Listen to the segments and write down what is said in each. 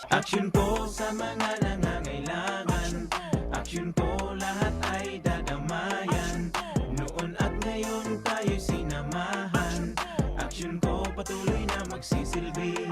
Aksyon ko sa mga nangangailangan, aksyon ko lahat ay dadamayan. Noon at ngayon tayo'y sinamahan, aksyon ko patuloy na magsisilbi.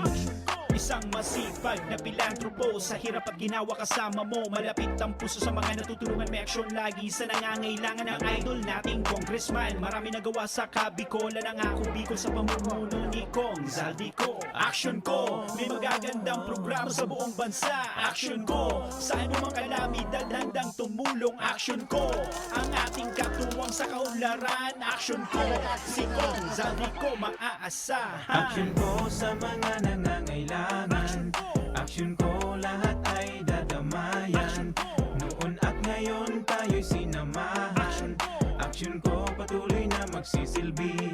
Isang masipag na pilantropo, sa hirap at ginawa kasama mo. Malapit ang puso sa mga natutulungan, may aksyon lagi sa nangangailangan ng idol nating congressman. Marami nagawa sa Kabikolan, ang ako Bicol sa pamumuno ni Kong Zaldico. Aksyon ko, may magagandang programa sa buong bansa. Aksyon ko, saan mo mang kalamidad handang tumulong. Aksyon ko, ang ating katuwang sa kaunlaran. Aksyon ko, si Kong Zaldico maaasahan. Aksyon ko sa mga nangangailangan, aksyon ko lahat ay dadamayan. Noon at ngayon tayo'y sinamahan, aksyon ko patuloy na magsisilbi.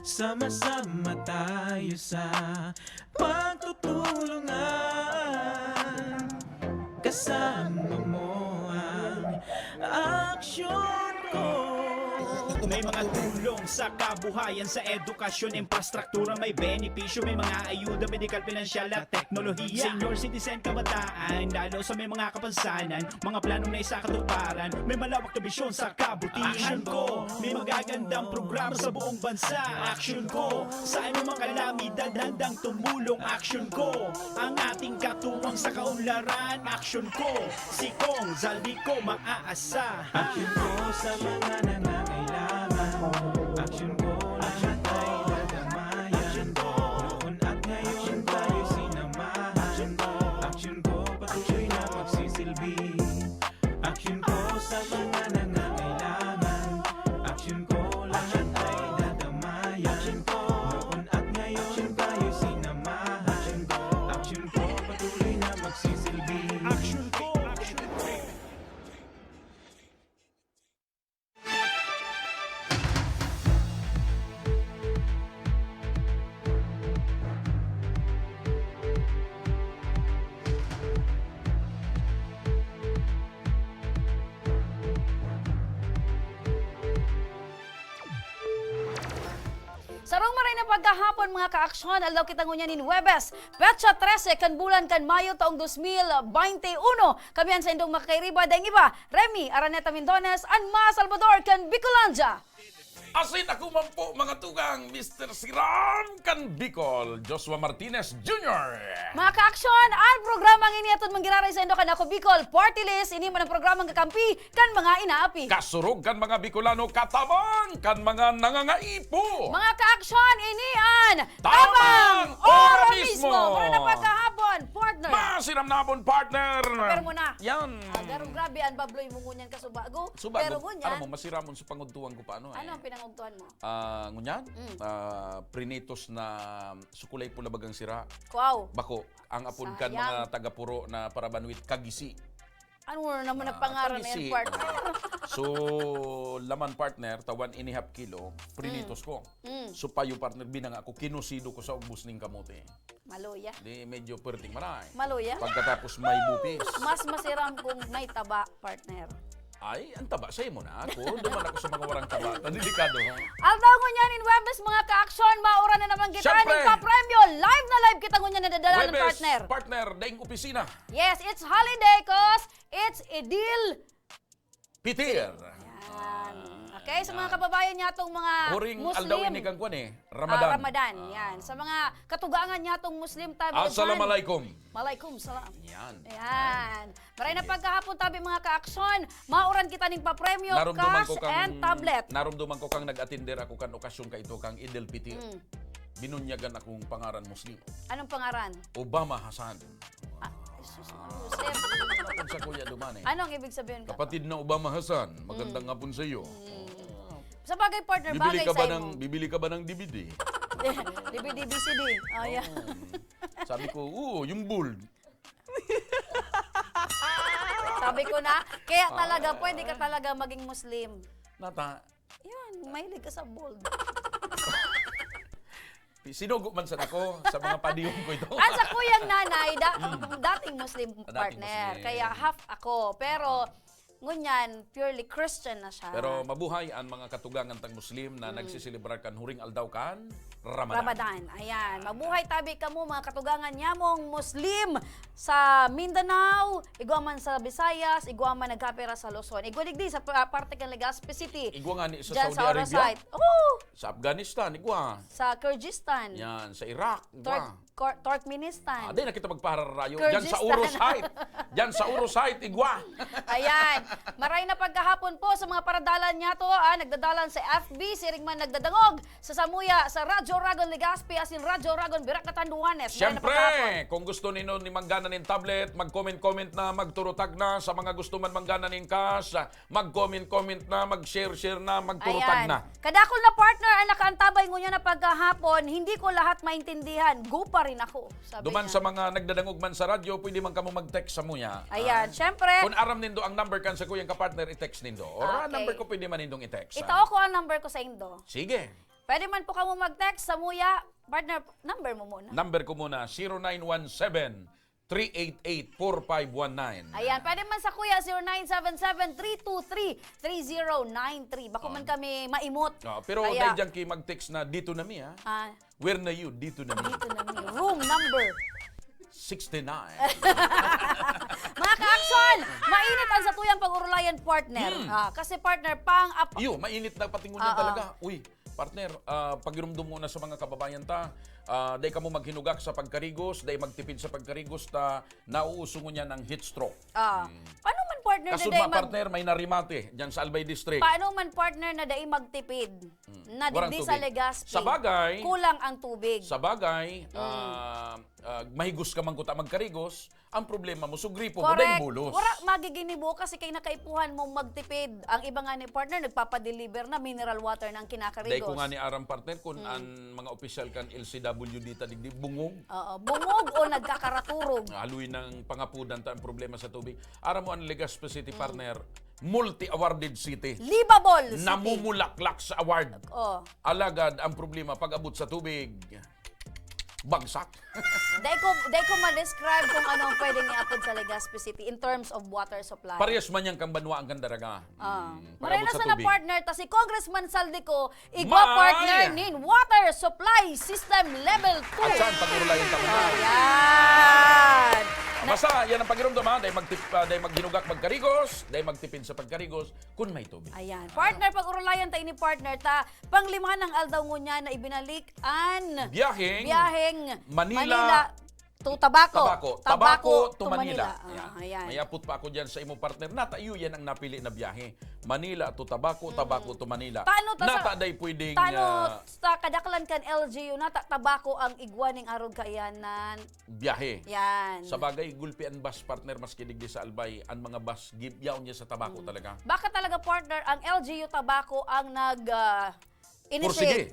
Sama-sama tayo sa pagtutulungan, kasama mo ang aksyon ko. May mga tulong sa kabuhayan, sa edukasyon, infrastruktura, may benepisyo, may mga ayuda, medikal, pinansyal at teknolohiya. Senior citizen, kabataan, lalo sa may mga kapansanan, mga planong na isakatuparan, may malawak na bisyon sa kabutihan ko. May magagandang programa sa buong bansa. Aksyon ko, saan mo mga kalamidad handang tumulong. Aksyon ko, ang ating katuwang sa kaunlaran. Aksyon ko, si Kong Zaldico maaasahan. Aksyon ko sa mga nangangailangan, aksyon ko lahat ay dadamayan. Noon at ngayon tayo'y sinamahan, aksyon ko patuloy na magsisilbi. Aksyon ko sa mga nangangailangan, aksyon ko lahat ay dadamayan. Noon at ngayon tayo'y sinamahan, aksyon ko patuloy na magsisilbi. Aksyon ko, aksyon ko. Sarong maray na pagkahapon mga kaaksyon, alaw kita ngunyanin Webes, Petsa 13, kan bulan kan Mayo taong 2021. Kami sa indong makairiba dahil iba, Remy Araneta Mendones, and Ma Salvador kan Bicolanja. Asin ako man po mga tugang, Mr. Siram kan Bicol, Joshua Martinez Jr. Mga kaaksyon, ang programang ini atod manggiraray sa indo kan ako Bicol Party List, ini man ang programang kakampi kan mga inaapi. Kasurog kan mga Bicolano, katabang kan mga nangangaipo. Mga kaaksyon, ini an Tamang Ora Mismo! Muna na pagkahapon, partner. Masiram na pon, partner. Pero muna. Yan. Garong grabe ang babloy mo ngunyan ka subago. Subago, Pero ngunyan, ano mo, masiramon sa pangudtuan ko paano ano ang pinangugtuhan mo? Ngunyan, prinitos na sukulay pula bagang sira. Wow. Bako, ang apod kan Sayang. mga taga-puro na parabanwit kagisi. Ano na naman ang pangaran na Kagisi. yan, partner? So, laman partner, ta 1.5 kilo, prinitos ko. So, payo partner, binang ako, kinusido ko sa ubus ning kamote. Maluya. Di medyo perting maray. Maluya? Pagkatapos may bupis. Mas masiram kung may taba, partner. Ay, ang taba, sa'yo mo na ako. Duman ako sa mga warang taba. Delikado, ha? Aldaw ngunyan in Webes, mga ka-aksyon, maura na naman kita Siyempre. ng pa-premyo. Live na live kita ngunyan na dadala ng Webes, partner. partner, daing opisina. Yes, it's holiday cause it's Idil. Pitir. Yan. Okay, sa mga kababayan niya itong mga Huring Muslim. aldawin ni Kang Kwan Ramadan. Ramadan, yan. Sa mga katugangan niya itong Muslim tabi. Assalamualaikum. Malaikum salam. Yan. Ayan. Maray na pagkahapon tabi mga ka-aksyon. Mauran kita ning pa-premyo, Narumduman cash and tablet. Narumduman ko kang nag-attender ako kan okasyon ka ito kang Idil Pitir. Binunyagan akong pangaran Muslim. Anong pangaran? Obama Hasan. Jesus, Muslim. Kapag sa kuya duman Anong ibig sabihin ka? Kapatid na Obama Hasan, magandang hapon sa iyo. Sa bagay partner, bagay sa mo. Bibili ka ba ng DVD? DVD, BCD. Oh, yeah. Sabi ko, yung bold. Sabi ko na, kaya talaga, pwede ka talaga maging Muslim. Nata, Yan, mahilig ka sa bold. sinugo man sa ako sa mga padiyong ko ito. At sa kuyang nanay, dating Muslim partner. Muslim. Kaya half ako. Pero ngunyan purely Christian na siya. Pero mabuhay ang mga katugangan tang Muslim na nagsisilibrar kan huring aldaw kan Ramadan. Ramadan. Ayan. Mabuhay tabi ka mo, mga katugangan niya mong Muslim sa Mindanao, igwa man sa Visayas, igwa man nagkapera sa Luzon. Igwa digdi sa parte kan Legazpi City. Igwa nga ni sa Diyan Saudi Arabia, Orosite. Oh, sa Afghanistan, igwa. sa Kyrgyzstan. Yan, sa Iraq, igwa. Turkmenistan. Di na kita magpararayo. Kyrgyzstan. Diyan sa Urusite. Diyan sa Urusite, igwa. Ayan. Maray na pagkahapon po sa mga paradalan niya to. Nagdadalan sa FB, si Ringman nagdadangog sa Samuya, sa Radyo Ragon Legazpi, asin Radyo Ragon Birak Katanduanes. Siyempre, kung gusto nino ni manggana nin tablet, mag-comment-comment na, magturutag na. Sa mga gusto man manggana nin cash, mag-comment-comment na, mag-share-share na, magturutag na. Kadakol na partner ang nakaantabay ngunya na pagkahapon, hindi ko lahat maintindihan. Go pa rin ako, sabi Duman niya. sa mga nagdadangog man sa radyo, pwede man kamo mag-text sa muya. Ayan, syempre. Kung aram nindo ang number kan sa kuyang kapartner, i-text nindo. Or ang Okay. number ko pwede man nindong i-text. Ito ako ang number ko sa Indo. Sige. Pwede man po ka mo mag-text sa Muya. Partner, number mo muna. Number ko muna, 0917-388-4519. Ayan, pwede man sa kuya, 0977-323-3093. Bako man kami maimot. Pero Kaya, dahil dyan kayo mag-text na dito na mi, ha? ah, Where na you? Dito na mi. dito na mi. Room number. 69. Mga ka-action, mainit ang satuyang pag-urulayan partner. Kasi partner, Iyo, mainit na patingon yan talaga. Uy, partner, pagirumdum muna sa mga kababayan ta, dahil ka mo maghinugak sa pagkarigos, dahil magtipid sa pagkarigos, nauusungon niya ng heat stroke. paano man partner na Kasud day ma partner, may narimate dyan sa Albay District. paano man partner na day magtipid? Na Warang digdi sa tubig. Legazpi. Sa bagay, kulang ang tubig. Sa bagay, mahigos ka man kuta magkarigos, ang problema mo, sugri po, Correct. buday bulos. Wala magiginibo kasi kay nakaipuhan mong magtipid. Ang iba nga ni partner, nagpapadeliver na mineral water ng Dahil ko kinakarigos. nga ni Aram partner, kung ang mga opisyal kan LCW dita digdi, bungong, Oo, bungog o nagkakaraturog. haluin ng pangapudan ta ang problema sa tubig. Aram mo ang Legazpi City partner, multi-awarded city. Livable city. Namumulaklak sa award. Oh. Alagad ang problema pag abot sa tubig, bagsak. Dahil ko ma-describe kung anong pwedeng i-upload sa Legazpi City in terms of water supply. Parehas man yang kambanwa ang gandaraga. Maray na sa na partner, ta si Congressman Saldico, igwa May! partner nin Water Supply System Level 2. At saan pag-urulay yung tapunan? Ayan! Basta, yan ang pagiramdam ha. Dahil maghinugak magkarigos, dahil magtipid sa pagkarigos, kung may tubig. Ayan. Partner, pag-urulayan tayo ni partner, ta panglima ng aldaw ngunya na ibinalik an biyaheng Manila to Tabaco. Tabaco to Manila. Ayan. May apot pa ako dyan sa imo partner. Natayo yan ang napili na biyahe. Manila to Tabaco, Tabaco to Manila. Paano ta sa- Nataday pwedeng... Tano sa kadaklan kan LGU na Tabaco ang igwaning arog kaayanan. biyahe. Yan. Sa bagay, gulpi ang bus partner, mas kidigdi sa Albay, ang mga bus, gibyaw niya sa Tabaco talaga. Baka talaga partner ang LGU Tabaco ang Pursige. initiate.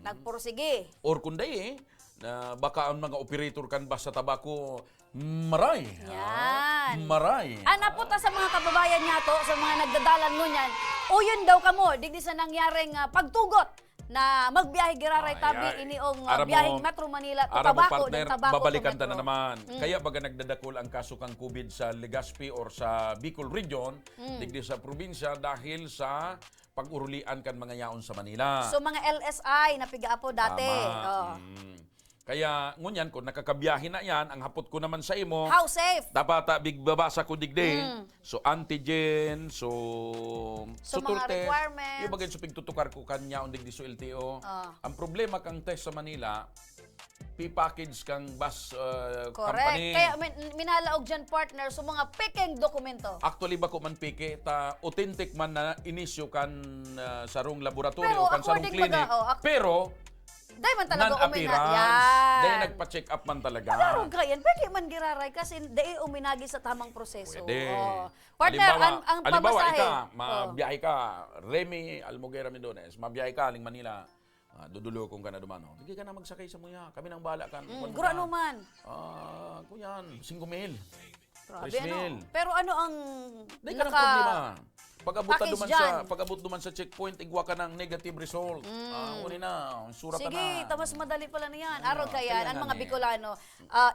Nagpursige. Or kunday na baka ang mga operator kan bus sa Tabaco, maray. Yan. Maray. Ana po ta sa mga kababayan niya to, sa mga nagdadalan mo niyan. O yun daw kamo, digdi sa nangyaring pagtugot na magbiyahe giraray tabi iniong Aram mo, biyaheng Metro Manila to Aram mo, Tabaco, partner, ng Tabaco babalikan to ta na Metro. naman. Kaya baga nagdadakol ang kaso kang COVID sa Legazpi or sa Bicol Region, digdi sa probinsya dahil sa pag-urulian kan mga yaon sa Manila. So mga LSI na piga-apo dati. Tama. Oh. Kaya ngunyan, kung nakakabiyahe na yan, ang hapot ko naman sa imo, How safe? dapat big babasa ko digdi. So antigen, so So, mga turte. requirements. Yung bagay supig tutukar ko kanya on digdi so LTO. Ang problema kang test sa Manila, pipackage kang bus Correct. company. Kaya minalaog dyan partner so mga peking dokumento. Actually ba ko man pike, ta authentic man na inisyo kan sarong laboratory Pero o kan sarong according clinic. Pero Dahil man talaga non-appearance. Yan. Dahil nagpa-check up man talaga. Klaro ka yan. Pwede man giraray kasi dahil uminagi sa tamang proseso. Pwede. Oh. Partner, ang halimbawa, pamasahe. mabiyahe ka, Remy Almoguera Mendones, mabiyahe ka, aling Manila, dudulo kung ka na dumano. Hindi ka na magsakay sa muya. Kami nang bahala ka. Gura naman. Kunyan, 5,000. Grabe 3,000. ano. Pero ano ang Hindi ka ng problema. Package duman sa checkpoint, igwa ka ng negative result. Uli na, sura ka Sige, na. tamas madali pala na yan. Araw kaya, kaya ang nga mga ni. Bicolano,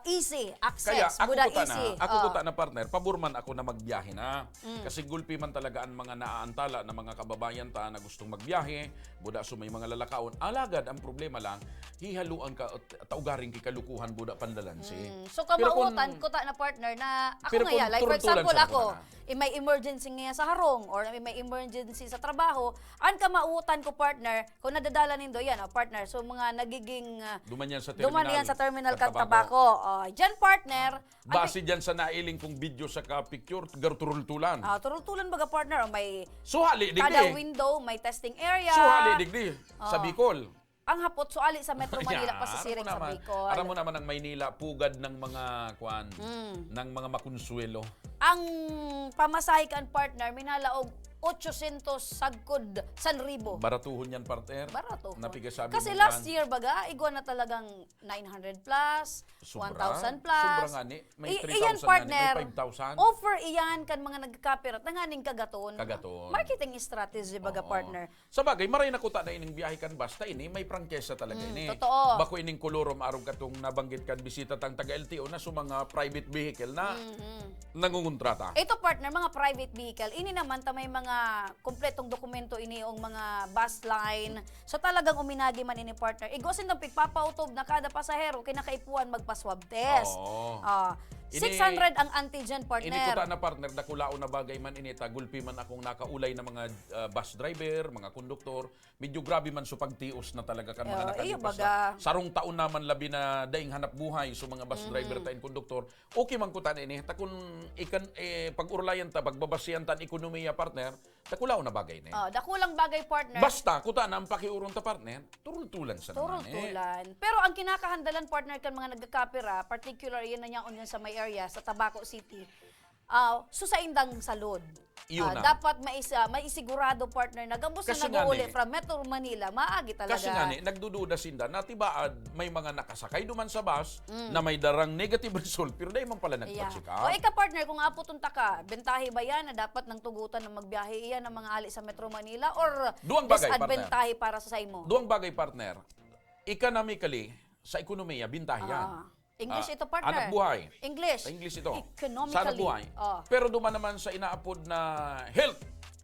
easy Kaya access, ako buda kuta easy. na, ako kuta na partner, paborman ako na magbiyahe na. Kasi gulpi man talaga ang mga naaantala na mga kababayan ta na gustong magbiyahe, buda so may mga lalakaon. Alagad, ang problema lang, hihaluan ka at taugaring kikalukuhan buda pandalansi. So Pero kung- kamautan ko ta na partner na ako Pero ngaya, kung like for turtulan example sa ako, nakuha may emergency nga sa harong or may emergency sa trabaho, an kamautan ko partner, kung nadadala nindo yan, partner, so mga nagiging Duman yan sa terminal. duman yan sa terminal Tabako. Kantabako. Diyan partner, Base dyan sa nailing kong video sa ka-picture, garturultulan. turultulan baga partner, may Suhali, kada digdi. window, may testing area. Suhali, digdi. Sa Bicol. Ang hapot suali sa Metro Manila Yeah, pasisiring sa Bicol. Aram mo naman ang Maynila, pugad ng mga kwan, ng mga makonsuelo. Ang pamasahe kan partner minalaog 800 sagkod 1,000. Baratuhon yan, partner. Barato. Napigasabi Kasi mo last yan. year baga, igwa na talagang 900 plus, Sobra. 1,000 plus. Sobra nga ni. May 3,000 iyan nga ni, partner, may 5,000. offer iyan kan mga nagkakapirat, nanganing kagaton. Kagaton. Marketing strategy baga Oo. partner. Sa bagay, maray na kuta na ining biyahe kan basta ini, may prangkesa talaga ini. totoo. Bako ining kolorom arong katong nabanggit kan bisita tang taga LTO na sa mga private vehicle na nangungontrata. Ito partner, mga private vehicle, ini naman ta may mga kompletong dokumento ini yung mga bus line. So talagang uminagi man ini partner. Igosin ng pigpapautob na kada pasahero kinakaipuan magpa-swab test. Oo. 600 ang antigen Ini kuta partner. na partner, dakulao na bagay man ini, tagulpi man akong nakaulay na mga bus driver, mga konduktor, medyo grabe man so pagtios na talaga kan mga Iyo, nakalipas baga. na. Sarong taon naman labi na daing hanap buhay so mga bus driver ta and konduktor. Okay man kuta na ini, takun ikan pag-urlayan ta, pagbabasihan ta ang ekonomiya partner, dakulao na bagay ni. Dakulang bagay partner. Basta kuta na ang pakiuron ta partner, turul-tulan sa naman eh. Turutulan. Pero ang kinakahandalan partner kan mga nagkakapira, particular yan na niya sa may area sa Tabaco City. So sa indang salud. Iyon na. Dapat maisigurado partner na gambos Kasi na nag-uuli nga ni, from Metro Manila, maagi talaga. Kasi nga ni, nagdududa sinda na tibaad may mga nakasakay duman sa bus na may darang negative result pero dahil man pala nagpa-check O up. ika partner, kung aputunta ka, bentahe ba yan na dapat ng tugutan na magbiyahe iyan ng mga ali sa Metro Manila or Duang bagay, disadvantage para sa imo? Duang bagay partner, economically, sa ekonomiya, bintahe yan. English ito partner. Anak buhay. English. Sa English ito. Economically. Sa anak buhay. Pero duman naman sa inaapod na health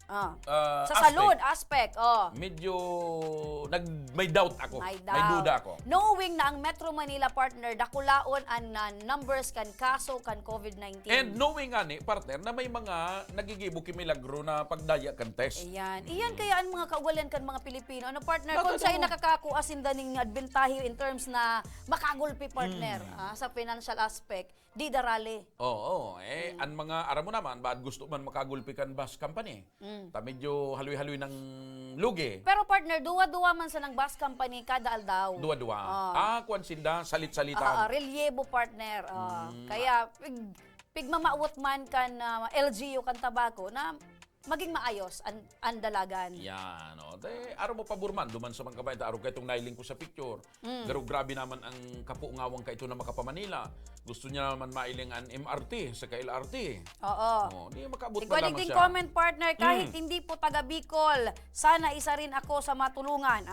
Sa aspect, salud aspect. medyo may doubt ako. May May duda ako. Knowing na ang Metro Manila partner, dakulaon ang numbers kan kaso kan COVID-19. And knowing nga ni, partner, na may mga nagigibo kimilagro na pagdaya kan test. Iyan kaya ang mga kaugalan kan mga Pilipino. Ano partner, kung Bakit sa'yo mo? nakakakuha sindaning adbentahe in terms na makagulpi partner sa financial aspect, di darali. Oo. Ang mga, aram mo naman, ba't gusto man makagulpi kan bus company? Ta medyo haloy-haloy ng lugi. Pero partner, duwa-duwa man sa ng bus company kada aldaw. Dua-dua. Kwan sinda, salit-salitan. Relyebo partner. Kaya pigmamaawat man kan LGU kan Tabaco na maging maayos ang dalagan. Yan, o. Araw mo pa burman, duman sa mga kabayan, araw kaitong nailing ko sa picture. Pero grabe naman ang kapuungawang ka ito na makapamanila. Gusto niya naman mailing ang MRT sa LRT. Oo. Di makabot Ikaw na lamang ding siya. comment partner, kahit hindi po taga Bicol, sana isa rin ako sa matulungan.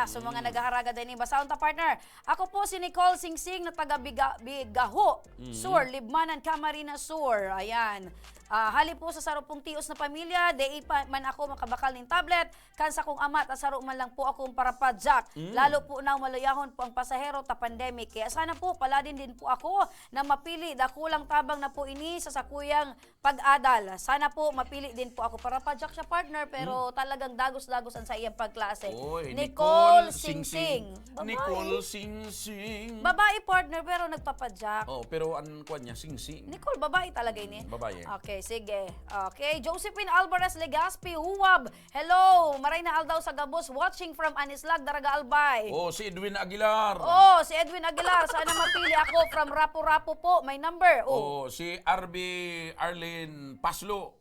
Sa mga naghaharaga din ni Basaon ta partner. Ako po si Nicole Singsing na taga Bigaho, Sur, Libmanan, Camarines Sur. Ayan. Hali po sa sarupong tios na pamilya, di pa man ako makabakal ng tablet, kansa kong amat, asaro man lang po akong parapadjak. Lalo po na malayahon po ang pasahero ta pandemic. Kaya sana po paladin din po ako na mapili, dakulang tabang na po ini sa sakuyang pag-adal. Sana po mapili din po ako parapadjak siya partner, pero talagang dagos-dagos ang sa iyang pagklase. Oy, Nicole Singsing. Nicole Singsing. Babae partner, pero nagpapadjak. Oh, pero ang kwan niya, Singsing. Nicole, babae talaga ini. Babae. Okay, sige. Okay, Josephine Alvarez Legaspi, Huwab. Hello, maray na aldaw sa Gabos, watching from Anislag, Daraga Albay. Oh, si Edwin Aguilar. Si Edwin Aguilar, sana mapili ako from Rapu-Rapu po, may number. Oh, si Arlene Paslo.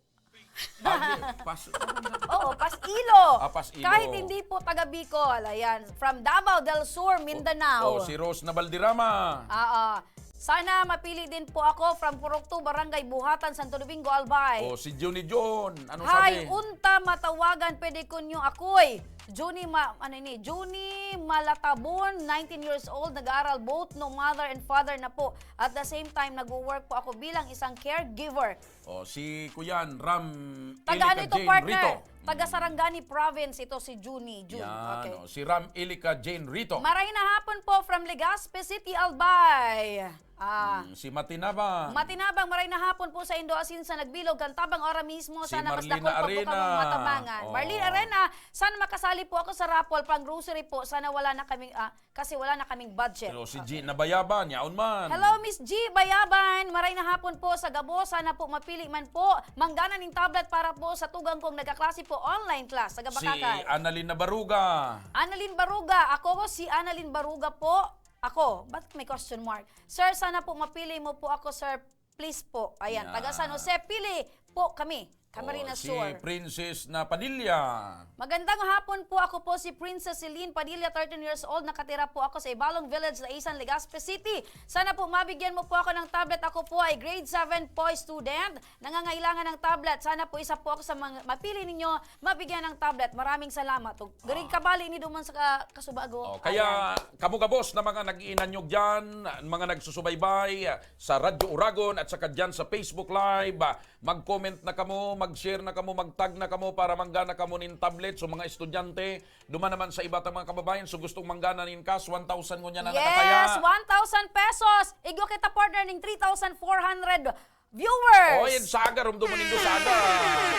Paslo. Pasilo. Pasilo. Kahit hindi po taga Bicol, ayan, from Davao del Sur, Mindanao. Si Rose na Valderrama. Sana mapili din po ako from Purokto, Barangay Buhatan, Santo Domingo, Albay. O, si Johnny John. Anong Hay, sabi? unta matawagan pwede ko nyo ako'y. Juni Malatabon, 19 years old, nag-aaral both no mother and father na po. At the same time, nag-work po ako bilang isang caregiver. O, si Kuyan Ram Taga Ilika ano ito, Jane partner? Rito. Taga Sarangani Province ito si June. Yan, Okay. o, si Ram Ilika Jane Rito. Maray na hapon po from Legazpi City, Albay. Si Matinaba. Matinabang maray na hapon po sa Indo Asin sa Nagbilog, Kantabang ora mismo. Si Sana mas Marlene dakol pa po Arena. kamong matabangan. Oh. Marlene Arena, sana makasali po ako sa raffle pang grocery po. Sana wala na kaming, kasi wala na kaming budget. Pero si G Nabayaban, yaon man. Hello, Miss G. Bayaban. Maray na hapon po sa Gabo. Sana po mapili man po. Manggana ng tablet para po sa tugang kong nagkaklase po online class sa Si Gabakakay. Annalyn Nabaruga. Annalyn Baruga. Ako si Annalyn Baruga po. Ako. Ba't may question mark? Sir, sana po mapili mo po ako, sir. Please po. Ayan. Yeah. Taga San Jose. Pili po kami. Camarines Si Sur. Princess na Padilla. Magandang hapon po. Ako po si Princess Celine Padilla, 13 years old. Nakatira po ako sa Ibalong Village, Laisan, Legazpi City. Sana po mabigyan mo po ako ng tablet. Ako po ay grade 7 po student. Nangangailangan ng tablet. Sana po isa po ako sa mga mapili ninyo, mabigyan ng tablet. Maraming salamat. Garing kabali ni Duman sa Kasubago. O, kaya kamugabos na mga nag-iinanyog dyan, mga nagsusubaybay sa Radyo Uragon at saka dyan sa Facebook Live, mag-comment na kamo, mag-share na kamo, mag-tag na kamo para manggana kamo nin tablet. So mga estudyante, duman naman sa iba tang mga kababayan, so gustong manggana nin cash, 1,000 ngunya na nakataya. Yes, 1,000 pesos. Igo kita partner ng 3,400 viewers. O, yan saga, rumduman nindo saga.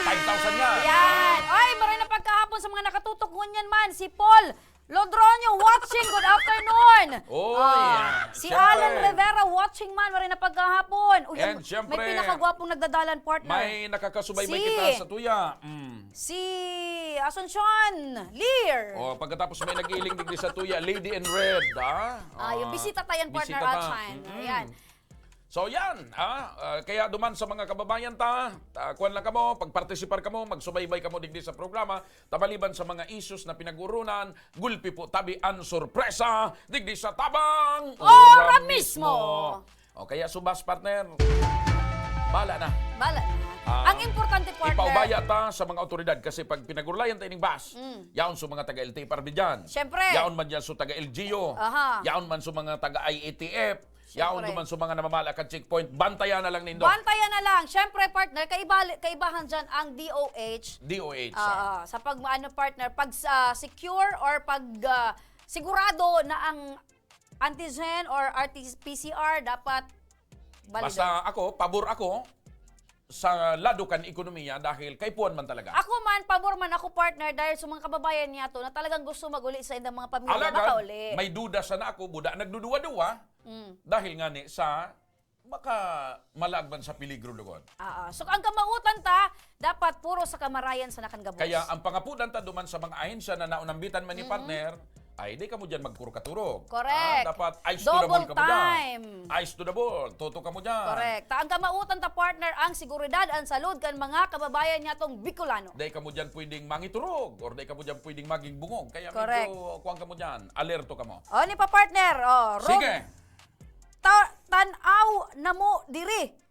5,000 yan. Yan. Ay, maray na pagkahapon sa mga nakatutok ngunyan man. Si Paul Lodronio watching. Good afternoon. Oy, si syempre. Alan Rivera watching man. Maray na pagkahapon. Uy, And syempre, may pinakagwapong nagdadalan partner. May nakakasubaybay Si- kita sa tuya. Si Asuncion Lear. O, pagkatapos may nag-iiling digdi sa tuya, Lady in Red, Yung bisita tayan partner bisita ta. Alshine. Ayan. So yan, kaya duman sa mga kababayan kuwan lang kamo, pagpartisipar kamo, magsubaybay kamo digdi sa programa, tabaliban sa mga issues na pinag-urunan, gulpi po tabi ang sorpresa, digdi sa tabang Ora mismo. O kaya subas partner, bala na. Bala na. Ang importante partner. Ipaubaya ta sa mga otoridad kasi pag pinagurlayan tayo ng bus, yaon sa mga taga-LT para dyan. Siyempre. Yaon man dyan sa taga-LGO. Aha. Yaon man sa mga taga-IATF. Yaon Siyempre. duman sa mga namamala ka checkpoint. Bantayan na lang nindo. Bantayan na lang. Siyempre, partner, kaibahan dyan ang DOH. DOH. Sa pag partner, pag secure or pag sigurado na ang antigen or RT-PCR dapat balido. Basta ako, pabor ako sa lado kan ekonomiya dahil kay puwan man talaga. Ako man, pabor man ako partner dahil sa mga kababayan niya to na talagang gusto mag-uli sa indang mga pamilya. Alagad, Makauli. may duda sa na ako, buda nagduduwa-duwa dahil nga ni sa maka malagban sa peligro lugon. So ang kamautan ta, dapat puro sa kamarayan sa nakangabos. Kaya ang pangapudan ta duman sa mga ahensya na naunambitan man ni partner, ay di ka mo dyan magkurkaturog. Correct. Dapat eyes to the ball Double ka mo dyan. time. Eyes to the ball. Toto ka mo dyan. Correct. Ang kamautan ta partner ang seguridad ang salud kan mga kababayan niya tong Bicolano. Dahil ka mo dyan pwedeng mangiturog or dahil ka mo dyan pwedeng maging bungog. Kaya Correct. medyo kuwang ka mo dyan. Alerto ka mo. Ni pa partner, Sige. Tanaw na mo diri.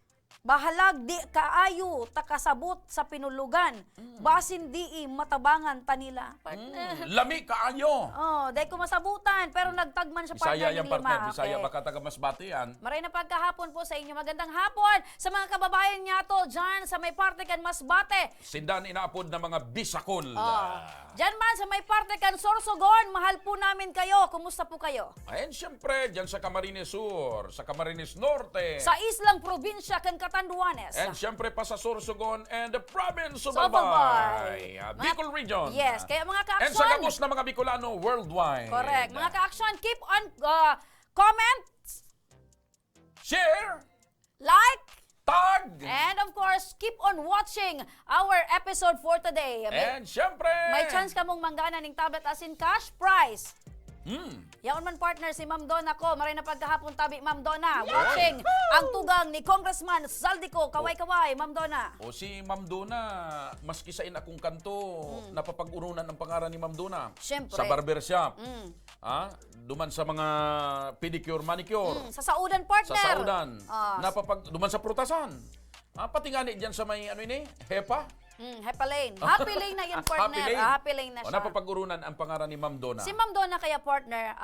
Bahalag di kaayo takasabot sa pinulugan. Basin di matabangan tanila. Partner. Lami kaayo. Dahil ko masabutan pero nagtagman sa partner Bisaya ng yan partner. lima. Bisaya Okay. baka taga Masbate yan. Maray na pagkahapon po sa inyo. Magandang hapon sa mga kababayan niya to dyan sa may parte kan Masbate. Sindan inaapod na mga bisakol. Dyan man sa may parte kan Sorsogon, mahal po namin kayo. Kumusta po kayo? Ayan siyempre, dyan sa Camarines Sur, sa Camarines Norte. Sa islang probinsya kan Catanduanes. And siyempre pa sa Sorsogon and the province of Albay. Albay. Bicol Region. Yes, kaya mga And sa ka-aksyon. gabos na mga Bicolano worldwide. Correct. Mga ka-aksyon, keep on comment, Share, like, tag, and of course, keep on watching our episode for today. and siyempre, May chance ka mong manggana ng tablet as in cash prize. Yaon man partner si Ma'am Donna ko, maray na pagkahapon tabi Ma'am Donna, watching ang tugang ni Congressman Zaldico. Kaway-kaway, Ma'am Donna. O si Ma'am Donna, maski sa akong kanto, napapag-urunan ang pangaran ni Ma'am Donna. Siyempre. Sa barbershop. Duman sa mga pedicure, manicure. Sa saudan partner. Sa saudan. Ah, Duman sa prutasan. Pati nga ni dyan sa may HEPA. Happy Lane. Happy Lane na yun partner. Happy Lane na O, siya. napapag-urunan ang pangaran ni Ma'am Donna. Si Ma'am Donna kaya partner,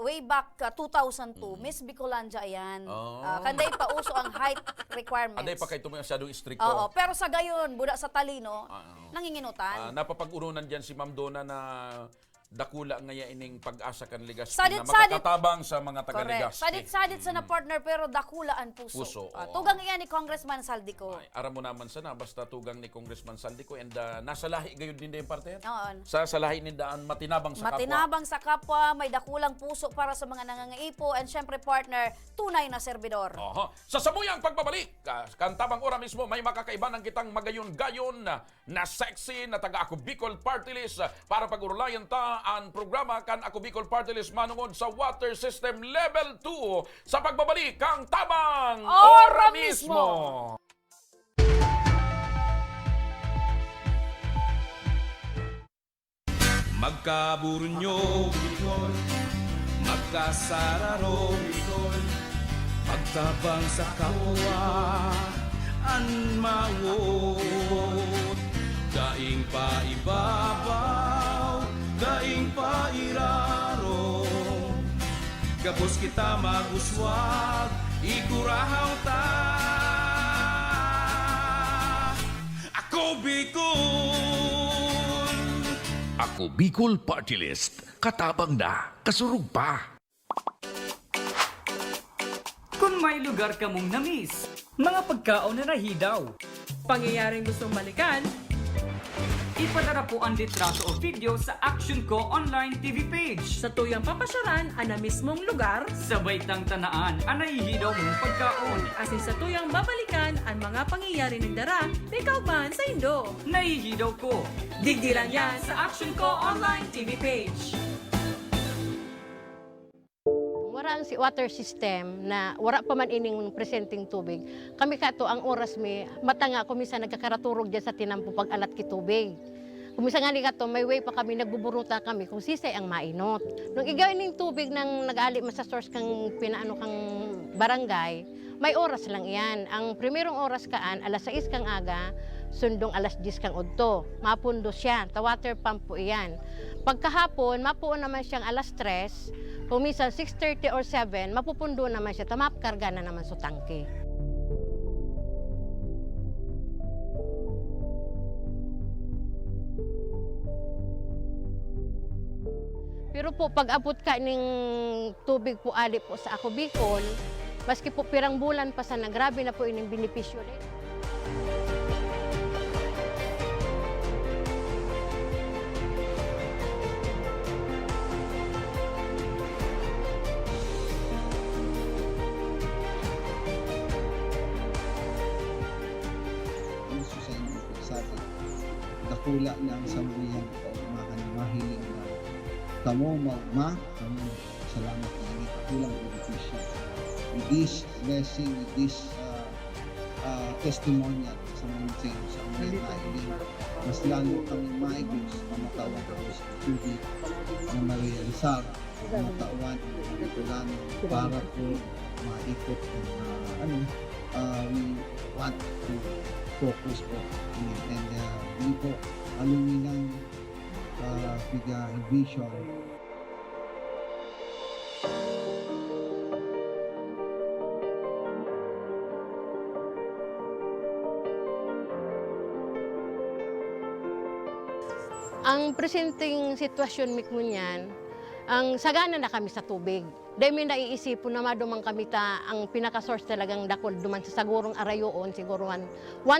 way back 2002, Miss Bicolandia yan. Kanday pa uso ang height requirements. Aday pa kay masyadong stricto. Oo, pero sa gayon, buda sa talino, nanginginutan. Napapag-urunan dyan si Ma'am Donna na dakula ngaya ining pag-asa kan Legazpi Sadit- na makatabang sa mga Correct. taga-Legazpi. Sadit-sadit sa na partner pero dakulaan puso. Puso, oo. Tugang iyan ni Congressman Zaldico. Ay, aram mo naman sana, basta tugang ni Congressman Zaldico and nasa lahi gayon din yung partner. Oo. Sa lahi ni daan matinabang sa kapwa. Matinabang sa kapwa, may dakulang puso para sa mga nangangaipo, and syempre partner, tunay na serbidor. Oho. Sa samuyang pagbabalik, kantabang ora mismo may makakaiba ng kitang magayon-gayon na sexy na taga Ako Bicol Party List para pag-urulayan ta ang programa kan Ako Bicol Party List manungod sa Water System Level 2 sa pagbabalik kang tabang Ora ora mismo. mismo. Magkaburunyo, Bicol. Magkasararo, Bicol. Pagtabang sa kapwa, anmawot. Daing pa ibabaw, daing pa iraro. Gabos kita maguswag, ikurahaw ta. Ako Bicol! Ako Bicol Party List. Katabang na, kasurug pa. Kung may lugar ka mong namiss, mga pagkaon na nahidaw, Pangyayaring gustong balikan, ipadara po ang litrato o video sa Action Ko online TV page. sa tuyang papasyaran ang na mismong lugar, Sabay tang tanaan ang nahihidaw mong pagkaon. asin sa tuyang babalikan ang mga pangyayari ng dara, ikaw man sa Indo. Nahihidaw ko. Digdiran yan sa Action Ko online TV page. Wala ang si water system na wala pa man ining presenting tubig. Kami kato ang oras mi matanga kumisa nagkakaraturog diyan sa tinampo pag alat ki tubig. Kumisa nga ni kato may way pa kami nagbuburuta kami kung sisay ang mainot. Nung igawin ning tubig nang nag-ali man sa source kang pinaano kang barangay, may oras lang iyan. Ang primerong oras kaan alas 6 kang aga, sundong alas 10 kang udto. Mapundo siya, ta water pump po iyan. Pagkahapon, mapuon naman siyang alas 3, kung minsan 6:30 or 7, mapupundo naman siya, tamapkarga na naman sa tangke. Pero po, pag abot ka ng tubig po ali po sa Ako Bicol, maski po pirang bulan pa sana, grabe na po ining benepisyo rin. Ang susayin ko sa atin. Dakula ng samuyang kaumahan na mahiling na kamo magma, kamo salamat na naging kakulang benepisyo. With this blessing, with this testimonial sa mountain, sa mga mahiling, mas lalo kami maigos na matawan ko sa tubig na ma-realizar, matawan ang bikulan para po maikot we want to focus po and hindi po aluminang biga vision. Ang presenting sitwasyon mikmunyan, ang sagana na kami sa tubig. Dahil may naiisipon na madumang kami ang pinaka-source talagang dakol duman sa sagurong arayoon, siguro 1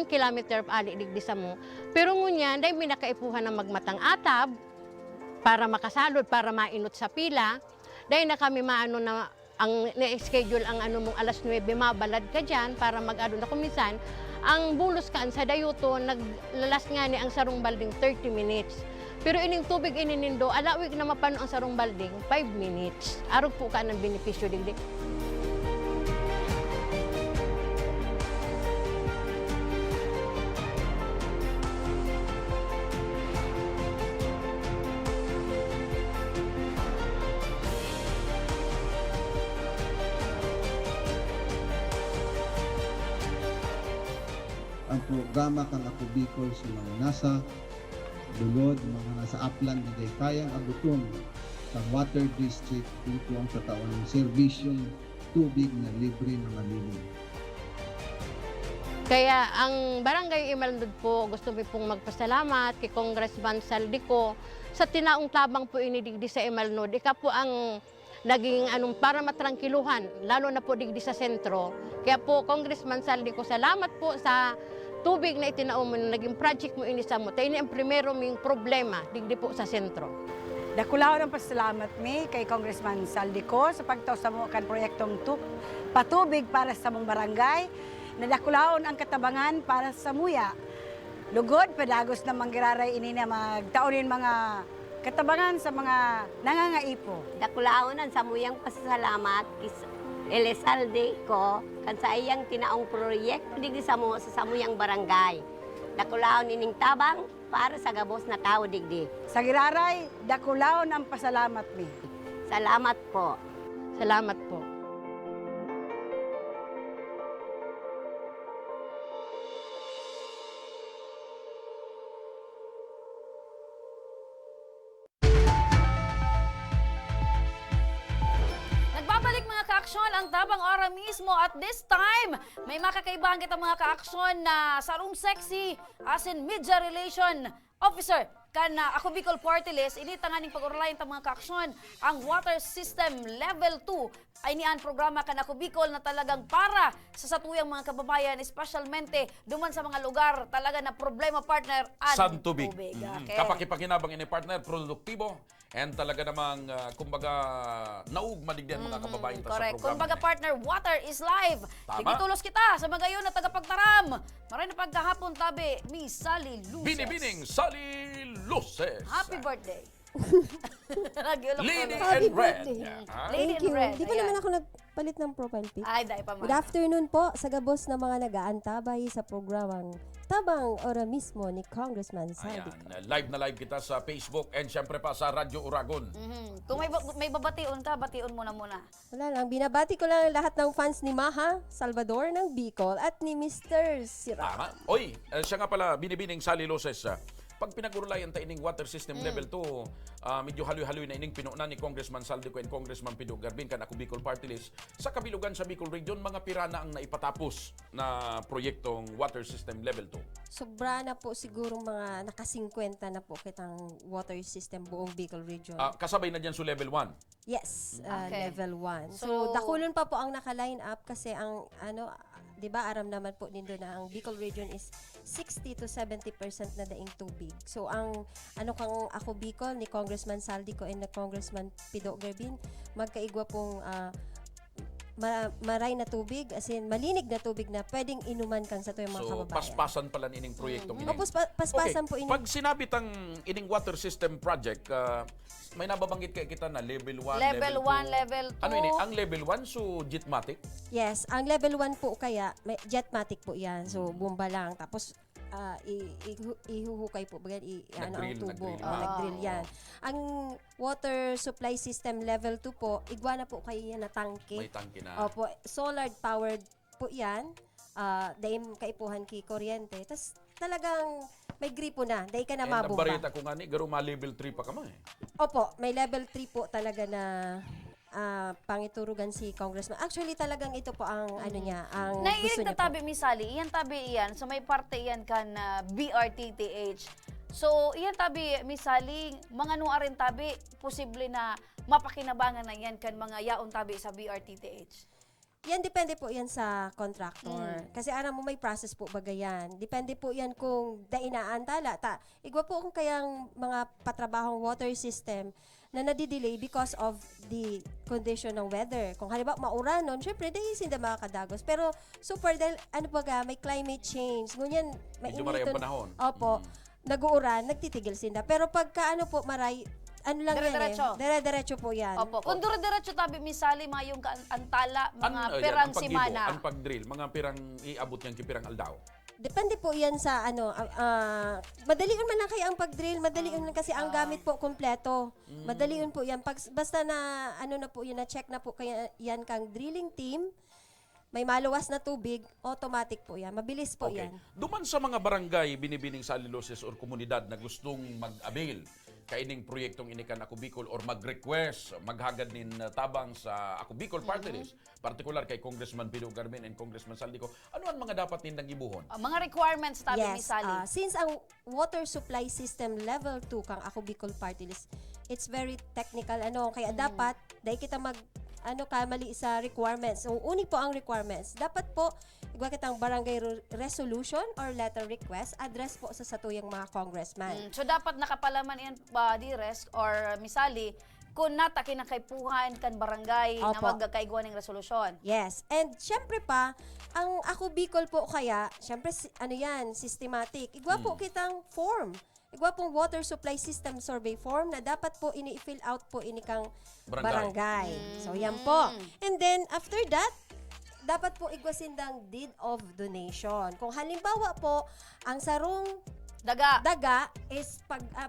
kilometer ali digdi sa mo. Pero ngunyan, dahil may nakaipuhan na magmatang atab para makasalod, para mainot sa pila. Dahil na kami maano na ang na-schedule ang mong alas 9, mabalad ka dyan para mag-ado na kumisan. Ang bulos kaan sa dayuto, naglalas nga ni ang sarong balding 30 minutes. Pero ining tubig ininindo, alawig na mapano ang sarong balding, 5 minutes. Arog po ka ng benepisyo digdi. Ang programa kang Ako Bicol sa mga nasa dulod, mga nasa upland na kayang abuton sa water district dito ang katawan ng serbisyong tubig na libre na malinis. Kaya ang Barangay Imalundod po, gusto mo pong magpasalamat kay Congressman Saldico sa tinaong tabang po inidigdi sa Imalundod. Ika po ang naging para matrangkiluhan, lalo na po digdi sa sentro. Kaya po, Congressman Saldico, salamat po sa tubig na itinaom mo, naging project mo inisa mo. Tayo ang primero ming problema digdi po sa sentro. Dakulaw ng pasalamat mi kay Congressman Saldico sa pagtaw sa mo kan proyektong patubig para sa mong barangay. Nadakulaon ang katabangan para sa muya. Lugod, padagos na manggiraray ini na magtaonin mga katabangan sa mga nangangaipo. Dakulaonan sa muyang pasasalamat kis Elizalde ko kan sa iyang tinaong proyekto digdi sa samuyang barangay. Dakulaon ining tabang para sa gabos na tao digdi. Sa giraray, dakulaon ang pasalamat mi. Salamat po. Salamat po. Nagbabalik mga kaaksyon ang Tabang Ora mismo at this time may makakaibahan kita mga kaaksyon na sarong sexy as in media relation officer kan Ako Bicol Party List ini tanganing pag-urlayan ta mga kaaksyon ang water system level 2 ay nian programa kan Ako Bicol na talagang para sa satuyang mga kababayan especialmente duman sa mga lugar talaga na problema partner San tubig. Okay. Kapakipakinabang ini partner, produktibo, and talaga namang, kumbaga, naugma digdihan mga kababayan ta sa Correct. programa. Kumbaga partner, water is life. Tama. Sige tulos kita sa mga yun na tagapagtaram. Maray na pagkahapon tabi, Miss Sally Luces. Binibining Sally Luces. Happy birthday. Lady Happy and Red. Lady Thank in you. red. Di pa Ayan. naman ako nagpalit ng profile pic. Ay, dahil pa man. Good afternoon po sa gabos na mga nag-aantabay sa programang Tabang Ora mismo ni Congressman Saldico. Ayan, live na live kita sa Facebook and syempre pa sa Radyo Uragon. Kung may babation ka, bation mo na muna. Wala lang, binabati ko lang lahat ng fans ni Maha Salvador ng Bicol at ni Mr. Sira. Tama. Oy, siya nga pala, Binibining Sally Luces. Pag pinagurulayan ta ining water system level 2, medyo haloy-haloy na ining pinuna ni Congressman Saldico and Congressman Pido Garbin kan Ako Bicol Party List. Sa kabilugan sa Bicol Region, mga pirana ang naipatapos na proyektong water system level 2. Sobra na po siguro mga naka-50 na po kitang water system buong Bicol Region. Kasabay na dyan sa level 1. Yes, Okay. level 1. So- So, dakulon pa po ang naka-line up kasi ang di ba aram naman po nindo na ang Bicol Region is 60 to 70% na daing tubig. So ang kang Ako Bicol ni Congressman Saldico and na Congressman Pido Garbin magkaigwa pong maray na tubig, as in malinig na tubig na pwedeng inuman kang sa tuyong mga So, kababayan. paspasan pala ni ining proyektong ining. Opo, paspasan po ini. Pag sinabi tang ining water system project, may nababanggit kay kita na level 1, Level 1, 2. level 2. Ano ini? Ang level 1 so Jitmatic? Yes, ang level 1 po kaya may Jetmatic po 'yan. So bomba lang tapos ihuhukay po bagan ang tubo. Nag-drill, Nag-drill yan. Ang water supply system level 2 po, igwa na po kayo yan na tangke. May tangke na. Opo, solar powered po yan. Dahil kaipuhan ki kuryente. Tapos talagang may gripo na. Dahil ka na And ang mabomba. barita ko nga ni, garo level 3 pa kama eh. Opo, may level 3 po talaga na pangiturugan si Congressman. Actually, talagang ito po ang ano niya, ang gusto Naiinig niya na po. tabi, Miss Sally. Iyan tabi iyan. So may parte iyan kan BRTTH. So iyan tabi, Miss Sally, mga nua rin tabi, posible na mapakinabangan na iyan kan mga yaon tabi sa BRTTH. Yan, depende po yan sa contractor. Kasi alam mo, may process po baga yan. Depende po yan kung dainaantala. Igwa po kung kayang mga patrabahong water system na nadidelay because of the condition ng weather. Kung halimbawa mauranon, syempre, dahil hindi makakadagos. Pero super, dahil ano baga, may climate change. Ngunyan, Medyo maray ang panahon. Opo. nag-uuran, nagtitigil sinda. Pero pagka ano po, Maray, ano lang Dire-diretso. yan eh. Dire-diretso po yan. Opo. Kung dire-diretso tabi misali mayong antala mga Yan, pirang ang paggibo, simana. ang pag-drill, mga pirang iabot yan kipirang aldaw. Depende po yan sa ano, madalion man lang kaya ang pag-drill, madalion lang kasi ang gamit po kompleto. Madalion po yan. Basta na, ano na po yun, na-check na po kaya yan kang drilling team, may maluwas na tubig, automatic po yan. Mabilis po yan. Duman sa mga barangay binibining sa aliloses or komunidad na gustong mag-avail kaining proyektong inikan Ako Bicol or mag-request, maghagad nin tabang sa Ako Bicol Party List, particular kay Congressman Pino Garmin and Congressman Saldico, ano ang mga dapat nindang ibuhon? Mga requirements tabi misali. Since ang water supply system level 2 kang Ako Bicol Party List, it's very technical kaya dapat dahil kita mali sa requirements. So, uni po ang requirements. Dapat po, igwa kitang barangay resolution or letter request, address po sa satuyang mga congressman. So, dapat nakapalaman yan ba, Dires, or misali, kung nata kinakaipuhan kan barangay na Opo. magkakaiguan ng resolusyon. Yes. And syempre pa, ang Ako Bicol po kaya, syempre, systematic. Igwa po kitang form. Igwa pong water supply system survey form na dapat po ini-fill out po inikang barangay. So, yan po. And then, after that, dapat po igwasindang deed of donation. Kung halimbawa po, ang sarong daga is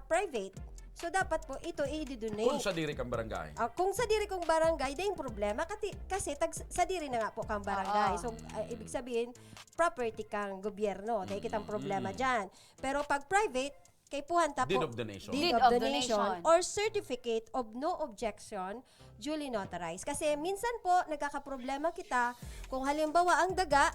private, so dapat po ito i-donate. Kung sa diri kang barangay. Kung sa diri kong barangay, dahil problema, kasi sa diri na nga po kang barangay. So, ibig sabihin, property kang gobyerno. Dahil kitang problema dyan. Pero pag private, kay puhanta po, Deed of donation. Deed of donation or certificate of no objection duly notarized. Kasi minsan po, nagkakaproblema kita kung halimbawa ang daga,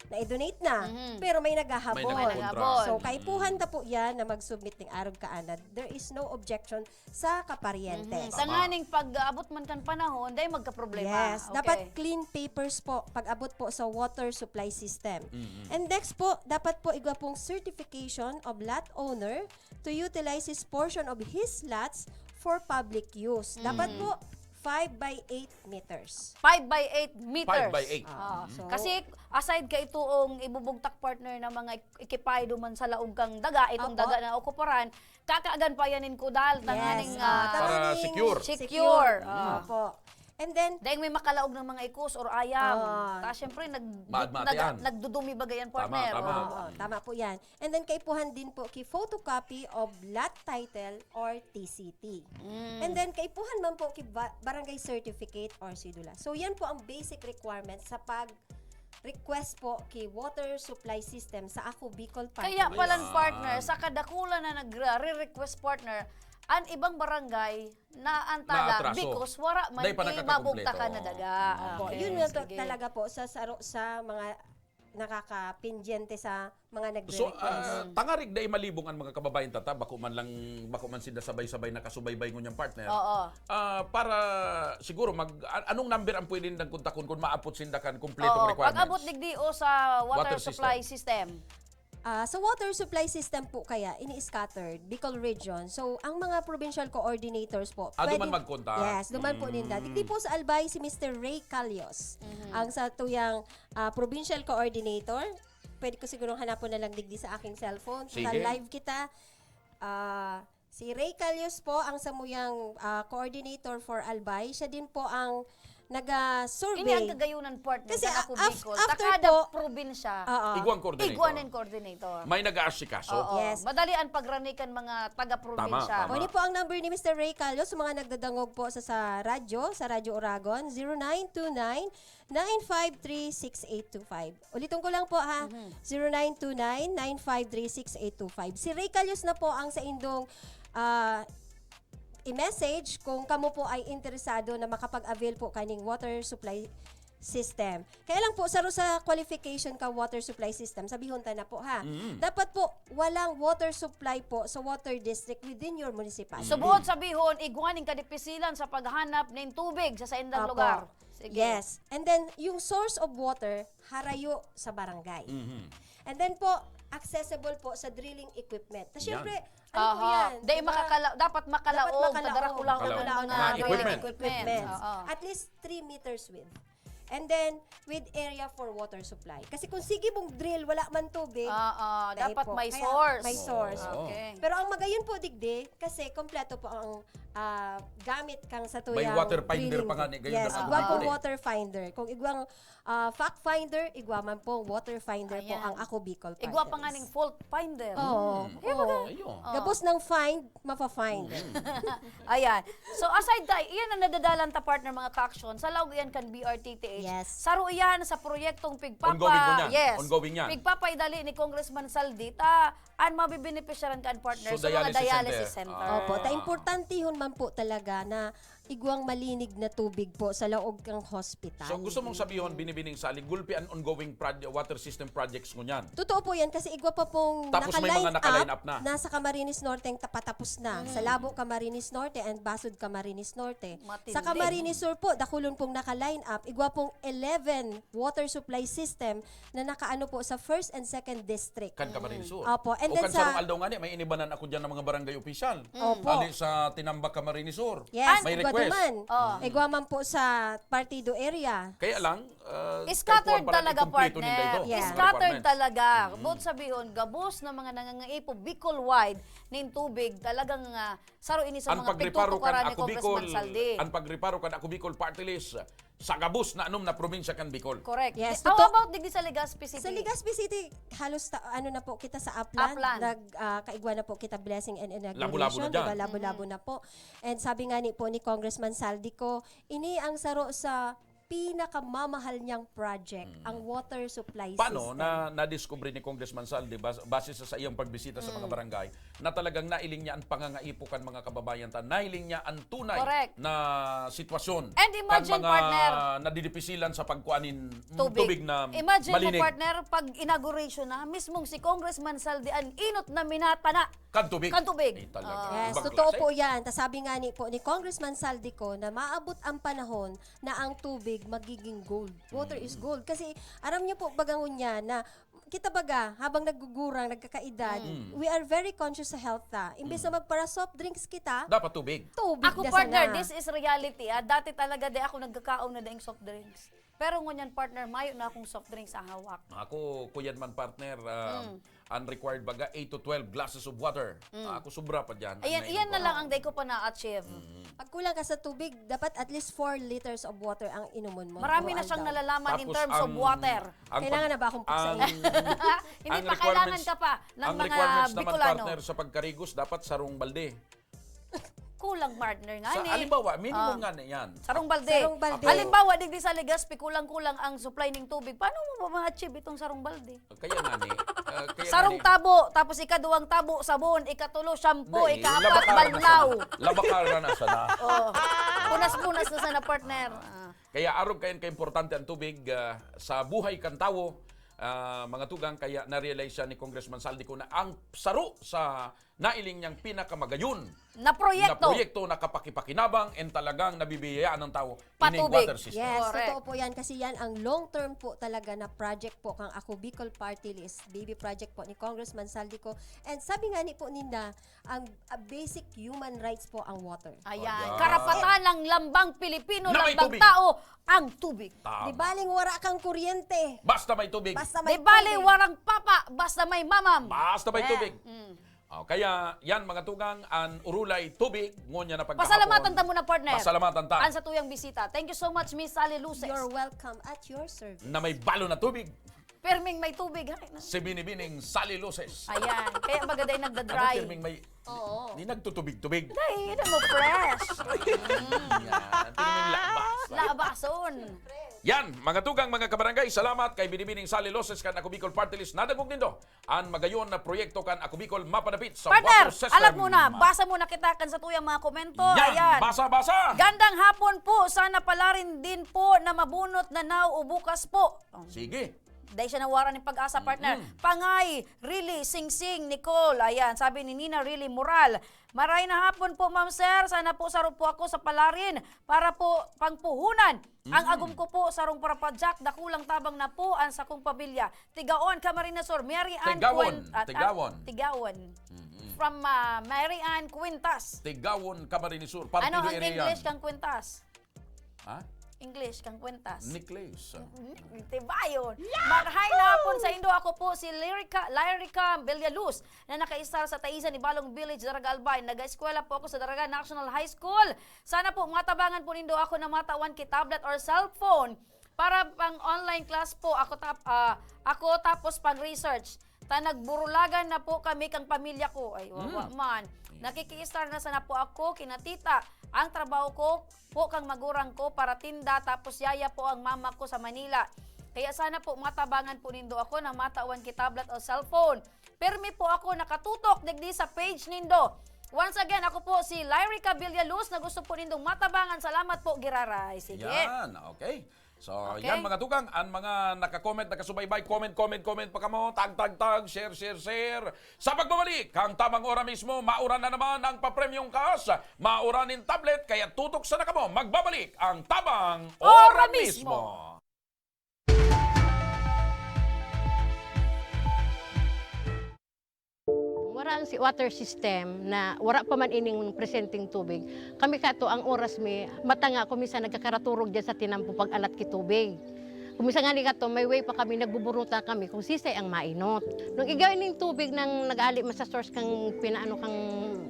na-donate na, pero may naghahabol. May naghahabol. So, kay puhanta po yan na mag-submit ng arog kaanad, there is no objection sa kaparyente. Tanganing pag-abot man kan panahon, dahil magka-problema. Yes, dapat clean papers po pag-abot po sa water supply system. And next po, dapat po igwa pong certification of lot owner to utilize his portion of his lots for public use. Dapat po 5 by 8 meters. 5 by 8 meters. 5 by 8. So, Kasi aside ka itoong ibubugtak partner ng mga ikipay duman sa laog kang daga, itong Opo. daga na okuparan, kakaagan pa yanin ko dahil tanganing Para secure. secure. Opo. And then, dahil may makalaog ng mga ikus or ayam. Tapos syempre, Maad-maad yan. nagdudumi bagayan partner. Tama. tama po yan. And then, kaipuhan din po photocopy of lot title or TCT. And then, kaipuhan man po barangay certificate or sidula. So, yan po ang basic requirements sa request po kay water supply system sa Ako Bicol Party. Kaya palang partner, sa kadakula na nagre-request partner, ang ibang barangay na antala Naatraso. because wara man Dahil pa mabugtakan na daga. Opo, Okay, yun nga sige. talaga po sa mga nakakapindyente sa mga So, nagre-request. tangarig na imalibong ang mga kababayan tata, bako man sila sabay-sabay nakasubaybay ngunyang partner. Oo. Para siguro anong number ang pwede nang kontakon kung maapot sindakan kumpletong requirements? Pag-abot digdio sa water Water supply system. Sa water supply system po kaya, ini-scattered, Bicol Region. So, ang mga provincial coordinators po, duman magkontak. Yes, duman po ninda. Digdi po sa Albay si Mr. Ray Calios. Ang sa tuyang provincial coordinator, pwede ko siguro hanapon na lang digdi sa aking cellphone. Sige. Sa live kita. Si Ray Calios po, ang samuyang coordinator for Albay. Siya din po ang Ini ang nag-survey. kagayunan partner Kasi sa Ako Bicol. after Takada po- probinsya. Iguang coordinator. Iguanin coordinator. May nag-aasikaso. Oo. Yes. Madali ang pagranikan mga taga-probinsya. Tama. O, ini po ang number ni Mr. Ray Calios sa mga nagdadangog po sa Radyo Oragon, 0929-953-6825. Ulitin ko lang po ha, 0929-953-6825. Si Ray Calios na po ang sa indong i-message kung kamo po ay interesado na makapag-avail po kaning water supply system. Kaya lang po, sa qualification ka water supply system, sabihon ta na po ha. Dapat po, walang water supply po sa water district within your municipality. Subuot sabihon, iguaning kadipisilan sa paghanap ng tubig sa indang Apo. lugar. Sige. Yes. And then, yung source of water, harayo sa barangay. And then po, accessible po sa drilling equipment. Na syempre, ano po yan? Dahil Diba? dapat makalaog, kadarakulang Makalaog. ng mga Mga drilling equipment. equipment. Oo. At least 3 meters width. And then, with area for water supply. Kasi kung sige mong drill, wala man tubig. dahil Dapat po. may Kaya, source. May source. Okay. Pero ang magayon po digdi, kasi kompleto po ang gamit kang sa tuyang May water finder drilling. pa nga ni gayon Yes, na igwa ang po bukod eh. water finder. Kung igwang fact finder, igwa man po water finder po Ayan. ang Ako Bicol Party Igwa pa nga List. ning fault finder. Oo. Ayun. Gabos ng find, mapa-find. Ayan. So aside dai, iyan ang nadadalan ta partner mga ka-aksyon. Sa lawg iyan kan BRTTH. Yes. Saro iyan sa proyektong Pigpapa. Ongoing mo yan. Yes. Ongoing yan. Pigpapa idali ni Congressman Saldi ta an mabibenepisyaran kan partner So, sa mga dialysis dialysis center. center. Opo, importantihon man po talaga na igwang malinig na tubig po sa laog ng hospital. So gusto mong sabihin, binibining sali, gulpi ang ongoing water system projects mo niyan. Totoo po yan kasi igwa pa pong Tapos may mga naka-line up na. Nasa Camarines Norte ang tapatapos na. Sa Labo Camarines Norte and Basud Camarines Norte. Matindi. Sa Camarines Sur po, dakulon pong naka-line up. Igwa pong 11 water supply system na nakaano po sa first and second district. Kan Camarines Sur. Opo. And o then kan sa- Sarong Aldaw nga ni, may inibanan ako dyan ng mga barangay official. Opo. Ali sa Tinambak Camarines Sur. Yes, may igwa request. duman. Igwa man po sa partido area. Kaya lang, Scattered kahit kuwan talaga, ikumpleto partner. nila ito, Yeah. mga Scattered requirements. talaga. Both sabihin, gabos na mga nangangaipo, Bicol-wide, nin tubig, talagang saro ini sa Ang mga pagreparo kan pigtutukaran ni Ako Bicol, Congressman Saldi. ang pagreparo kan Ako Bicol Party List sa gabos na anom na probinsya kan Bicol. Correct. Yes, How totoo. about digdi sa Legazpi City? Sa Legazpi City, halos ano na po kita sa Upland. Upland. Kaigwa na po kita blessing and inauguration. Labo-labo na dyan. Diba? Labo-labo na po. And sabi nga ni po ni Congressman Saldico, ini ang saro sa pinakamamahal niyang project, ang water supply Paano system. na-discover ni Congressman Saldi base sa iyang pagbisita sa mga barangay na talagang nailing niya ang pangangaipukan mga kababayan ta, nailing niya ang tunay Correct. na sitwasyon And imagine, kan mga partner, nadidipisilan sa pagkuanin tubig. tubig na Imagine malinig mo, partner, pag inauguration na, mismong si Congressman Saldi ang inot na minata na kan tubig. kan tubig. Ay, talaga. Yes, Ibang totoo klase. po yan. Tas sabi nga ni po ni Congressman Saldico na maabot ang panahon na ang tubig magiging gold. Water is gold. Kasi aram niyo po bagangon niya na kita baga, habang naggugurang, nagkakaedad, we are very conscious sa health ta. Imbes na magpara soft drinks kita, Dapat tubig. tubig Ako na partner, sana. this is reality. Dati talaga di ako nagkakaon na daing soft drinks. Pero ngunyan partner, mayo na akong soft drinks sa hawak. Ako, kuyan man partner, unrequired baga 8 to 12 glasses of water. Ako sobra pa dyan. Ayan, iyan na lang ang day ko pa na-achieve. Pag kulang ka sa tubig, dapat at least 4 liters of water ang inumon mo. Marami per na siyang daw. nalalaman in Tapos terms of water. Kailangan na ba akong puksain? Hindi ang pa kailangan requirements- ka pa ng ang mga requirements naman Bicolano. partner sa pagkarigos dapat sarong balde. Kulang partner nga Sa ni. halimbawa, minimum nga na yan. Sarong balde. Sarong balde. Halimbawa, digdi sa Legazpi, kulang-kulang ang supply ng tubig. Paano mo ba ma-achieve itong sarong balde? Kaya nga ni. Kaya Sarong nga ni- tabo, tapos ikaduwang tabo, sabon, ikatulo, shampoo, Hindi, ikaapat, labakar na balnaw. sana. Labakar na sana. Oh, punas-punas na sana partner. Kaya arog kayan ka-importante ang tubig sa buhay kan tawo. Mga tugang, kaya na-realize siya ni Congressman Saldico na ang saro sa nailing niyang pinakamagayon Na proyekto. na kapakipakinabang and talagang nabibiyayaan ng tao ining Patubig. water system. Yes, Correct. totoo po yan. Kasi yan ang long-term po talaga na project po kang Ako Bicol Party List. Baby project po ni Congressman Saldico. And sabi nga ni po ninda, ang basic human rights po ang water. Ayan, karapatan ng lambang Pilipino, Na may lambang tubig. tao, ang tubig. Di baling wara kang kuryente. Basta may tubig. Basta Di may bali, tubig. warang papa, basta may mamam. Basta may Yeah. tubig. Kaya yan mga tugang, ang urulay tubig, ngunya na pagkahapon. Pasalamatan ta muna, partner. Pasalamatan ta. An sa tuyang bisita. Thank you so much, Miss Sally Luces. You're welcome at your service. Na may balo na tubig. Perming may tubig. Hay, na. Si Binibining Sally Luces. Ayan, kaya magaday Ano nagda-dry. pirming may... Oo. Di nagtutubig-tubig. Ay, ito mo fresh. Yan. Pirming labas. Labason. Yan, mga tugang, mga kabarangay, salamat kay Binibining Sally Loses kan Ako Bicol Party List. Nadagog nindo ang magayon na proyekto kan Ako Bicol mapanapit sa Partner, water system. alam mo na, basa mo na kita kan sa tuyang mga komento. Yan, Ayan. basa-basa. Gandang hapon po, sana pala rin din po na mabunot na now o bukas po. Sige. Dahil siya nawaran ng pag-asa, partner. Pangay, really, sing-sing, Nicole. Ayan, sabi ni Nina, really, moral. Maray na hapon po, ma'am sir. Sana po saro po ako sa palarin para po pangpuhunan. Ang agum ko po sarong parapadyak, dakulang tabang na po ang sakong pabilya. Tigaon, Camarines Sur, Mary Ann Tigawon, Tigawon. Tigawon. From Mary Ann Quintas. Tigawon, Camarines Sur, Partido Ano ang area English yan. kang Quintas? Ha? English kang kwentas. Nicholas. Tibayon. Maghay na hapon sa Indo. Ako po si Lyrica Villaluz na nakaistar sa Taisan ni Balong Village, Daraga Albay. Nag-eskwela po ako sa Daraga National High School. Sana po matabangan po nindo ako na matawan ki tablet or cellphone para pang online class po. Ako tapos pang research. Nagburulagan na po kami kang pamilya ko. Ay, wawa man. Nakiki-star na sana po ako, kinatita. Ang trabaho ko po kang magurang ko para tinda, tapos yaya po ang mama ko sa Manila. Kaya sana po matabangan po nindo ako na matawan ki tablet o cellphone. Permi po ako nakatutok digdi sa page nindo. Once again, ako po si Lyrica Villaluz na gusto po nindong matabangan. Salamat po, Giraray. Sige. Yan, okay. So, Okay. yan mga tugang, ang mga naka-comment, nakasubaybay, comment pa kamo, tag, share. Sa pagbabalik, ang tamang ora mismo, maura na naman ang papremyong kas, mauranin tablet, kaya tutok sa nakamo, magbabalik ang tamang ora mismo. Wala ang si water system na wala pa man ining presenting tubig. Kami kato ang oras mi matanga kumisa nagkakaraturog diyan sa tinampo pag alat ki tubig. Kumisa nga ni kato may way pa kami nagbuburuta kami kung sisay ang mainot. Nung igawin ning tubig nang nag-ali sa source kang pinaano kang